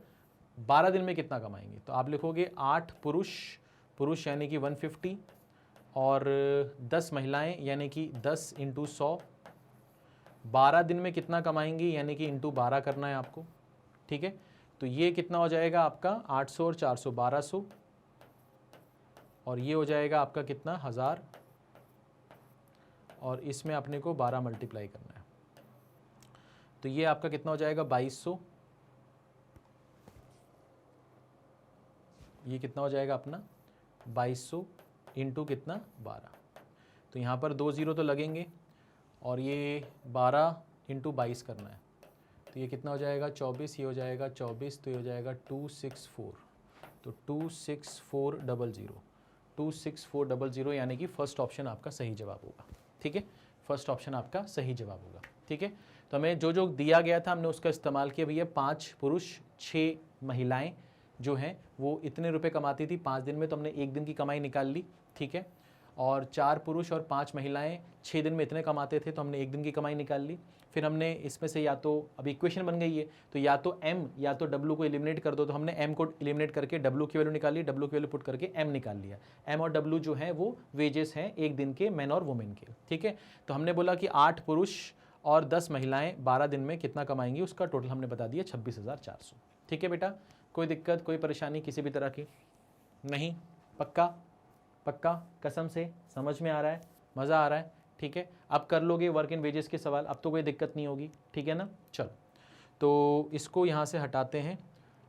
12 दिन में कितना कमाएंगे, तो आप लिखोगे 8 पुरुष यानी कि 150 और 10 महिलाएं यानी कि 10 × 100, 12 दिन में कितना कमाएंगी यानी कि × 12 करना है आपको, ठीक है। तो ये कितना हो जाएगा आपका 800 और 400 1200, और ये हो जाएगा आपका कितना 1000, और इसमें अपने को 12 मल्टीप्लाई करना है, तो ये आपका कितना हो जाएगा 2200, ये कितना हो जाएगा अपना 2200 इंटू कितना 12, तो यहाँ पर 2 0 तो लगेंगे, और ये 12 × 22 करना है, तो ये कितना हो जाएगा 24, ये हो जाएगा 24, तो ये हो जाएगा 264, तो 26400, 26400 यानी कि फर्स्ट ऑप्शन आपका सही जवाब होगा, ठीक है, फर्स्ट ऑप्शन आपका सही जवाब होगा, ठीक है। तो हमें जो जो दिया गया था हमने उसका इस्तेमाल किया भैया, 5 पुरुष 6 महिलाएं जो हैं वो इतने रुपए कमाती थी 5 दिन में, तो हमने एक दिन की कमाई निकाल ली, ठीक है, और 4 पुरुष और 5 महिलाएं 6 दिन में इतने कमाते थे तो हमने एक दिन की कमाई निकाल ली। फिर हमने इसमें से या तो अब इक्वेशन बन गई है तो या तो M या तो W को एलिमिनेट कर दो, तो हमने M को एलिमिनेट करके W की वैल्यू निकाल ली, W की वैल्यू पुट करके M निकाल लिया। M और W जो है वो वेजेस हैं एक दिन के मैन और वुमेन के, ठीक है। तो हमने बोला कि 8 पुरुष और 10 महिलाएं 12 दिन में कितना कमाएंगी, उसका टोटल हमने बता दिया 26,400, ठीक है बेटा। कोई दिक्कत कोई परेशानी किसी भी तरह की नहीं, पक्का कसम से समझ में आ रहा है, मज़ा आ रहा है, ठीक है। अब कर लोगे वर्क इन वेजेस के सवाल, अब तो कोई दिक्कत नहीं होगी, ठीक है ना। चलो तो इसको यहाँ से हटाते हैं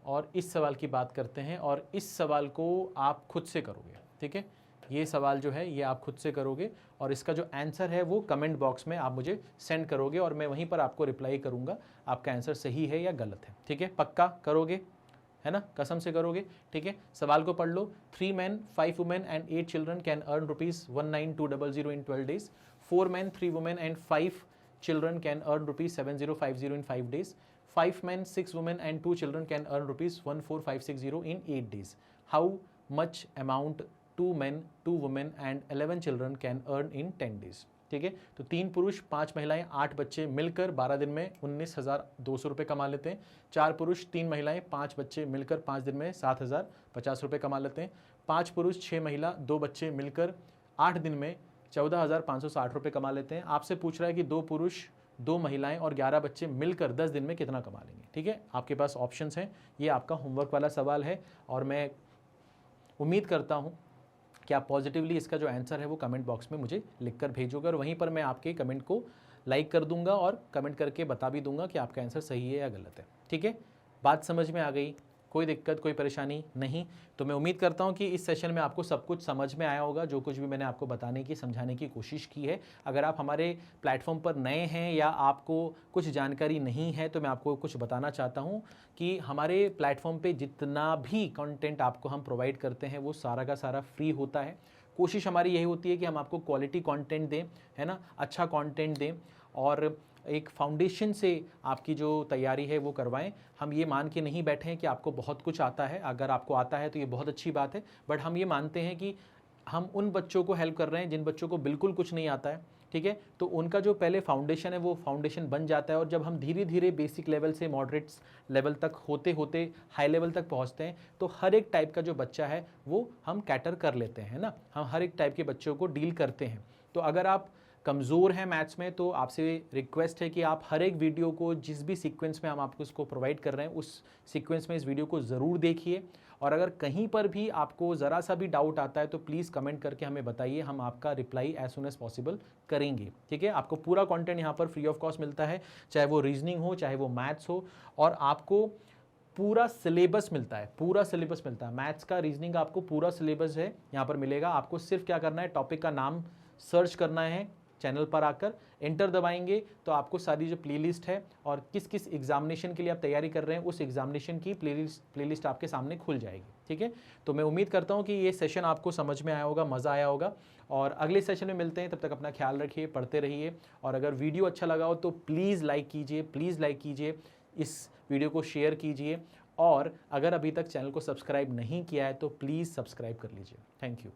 और इस सवाल की बात करते हैं, और इस सवाल को आप खुद से करोगे, ठीक है। ये सवाल जो है ये आप खुद से करोगे, और इसका जो आंसर है वो कमेंट बॉक्स में आप मुझे सेंड करोगे, और मैं वहीं पर आपको रिप्लाई करूँगा आपका आंसर सही है या गलत है, ठीक है। पक्का करोगे है ना, कसम से करोगे, ठीक है। सवाल को पढ़ लो। 3 men 5 women and 8 children can earn ₹19200 in 12 days. 4 men 3 women and 5 children can earn ₹7050 in 5 days. 5 men 6 women and 2 children can earn ₹14560 in 8 days. How much amount 2 men 2 women and 11 children can earn in 10 days? ठीक है, तो 3 पुरुष 5 महिलाएं 8 बच्चे मिलकर 12 दिन में 19,200 रुपये कमा लेते हैं। 4 पुरुष 3 महिलाएं 5 बच्चे मिलकर 5 दिन में 7,050 रुपये कमा लेते हैं। 5 पुरुष 6 महिला 2 बच्चे मिलकर 8 दिन में 14,560 रुपये कमा लेते हैं। आपसे पूछ रहा है कि 2 पुरुष 2 महिलाएं और 11 बच्चे मिलकर 10 दिन में कितना कमा लेंगे, ठीक है। आपके पास ऑप्शंस हैं, ये आपका होमवर्क वाला सवाल है, और मैं उम्मीद करता हूँ कि आप पॉजिटिवली इसका जो आंसर है वो कमेंट बॉक्स में मुझे लिखकर भेजोगे, और वहीं पर मैं आपके कमेंट को लाइक कर दूंगा और कमेंट करके बता भी दूंगा कि आपका आंसर सही है या गलत है, ठीक है। बात समझ में आ गई, कोई दिक्कत कोई परेशानी नहीं। तो मैं उम्मीद करता हूं कि इस सेशन में आपको सब कुछ समझ में आया होगा, जो कुछ भी मैंने आपको बताने की समझाने की कोशिश की है। अगर आप हमारे प्लेटफॉर्म पर नए हैं या आपको कुछ जानकारी नहीं है तो मैं आपको कुछ बताना चाहता हूं कि हमारे प्लेटफॉर्म पे जितना भी कंटेंट आपको हम प्रोवाइड करते हैं वो सारा का सारा फ्री होता है। कोशिश हमारी यही होती है कि हम आपको क्वालिटी कंटेंट दें, है ना, अच्छा कंटेंट दें, और एक फाउंडेशन से आपकी जो तैयारी है वो करवाएं। हम ये मान के नहीं बैठे हैं कि आपको बहुत कुछ आता है, अगर आपको आता है तो ये बहुत अच्छी बात है, बट हम ये मानते हैं कि हम उन बच्चों को हेल्प कर रहे हैं जिन बच्चों को बिल्कुल कुछ नहीं आता है, ठीक है। तो उनका जो पहले फाउंडेशन है वो फाउंडेशन बन जाता है, और जब हम धीरे धीरे बेसिक लेवल से मॉडरेट लेवल तक होते होते हाई लेवल तक पहुंचते हैं तो हर एक टाइप का जो बच्चा है वो हम कैटर कर लेते हैं ना, हम हर एक टाइप के बच्चों को डील करते हैं। तो अगर आप कमज़ोर हैं मैथ्स में तो आपसे रिक्वेस्ट है कि आप हर एक वीडियो को जिस भी सीक्वेंस में हम आपको उसको प्रोवाइड कर रहे हैं उस सीक्वेंस में इस वीडियो को ज़रूर देखिए। और अगर कहीं पर भी आपको ज़रा सा भी डाउट आता है तो प्लीज़ कमेंट करके हमें बताइए, हम आपका reply as soon as possible करेंगे। ठीक है, आपको पूरा कंटेंट यहाँ पर फ्री ऑफ कॉस्ट मिलता है, चाहे वो रीजनिंग हो चाहे वो मैथ्स हो, और आपको पूरा सिलेबस मिलता है, पूरा सिलेबस मिलता है। मैथ्स का, रीजनिंग का आपको पूरा सिलेबस है यहाँ पर मिलेगा। आपको सिर्फ क्या करना है, टॉपिक का नाम सर्च करना है, चैनल पर आकर एंटर दबाएंगे तो आपको सारी जो प्लेलिस्ट है और किस किस एग्जामिनेशन के लिए आप तैयारी कर रहे हैं उस एग्जामिनेशन की प्लेलिस्ट आपके सामने खुल जाएगी। ठीक है, तो मैं उम्मीद करता हूँ कि ये सेशन आपको समझ में आया होगा, मज़ा आया होगा, और अगले सेशन में मिलते हैं। तब तक अपना ख्याल रखिए, पढ़ते रहिए, और अगर वीडियो अच्छा लगा हो तो प्लीज़ लाइक कीजिए, प्लीज़ लाइक कीजिए, इस वीडियो को शेयर कीजिए, और अगर अभी तक चैनल को सब्सक्राइब नहीं किया है तो प्लीज़ सब्सक्राइब कर लीजिए। Thank you.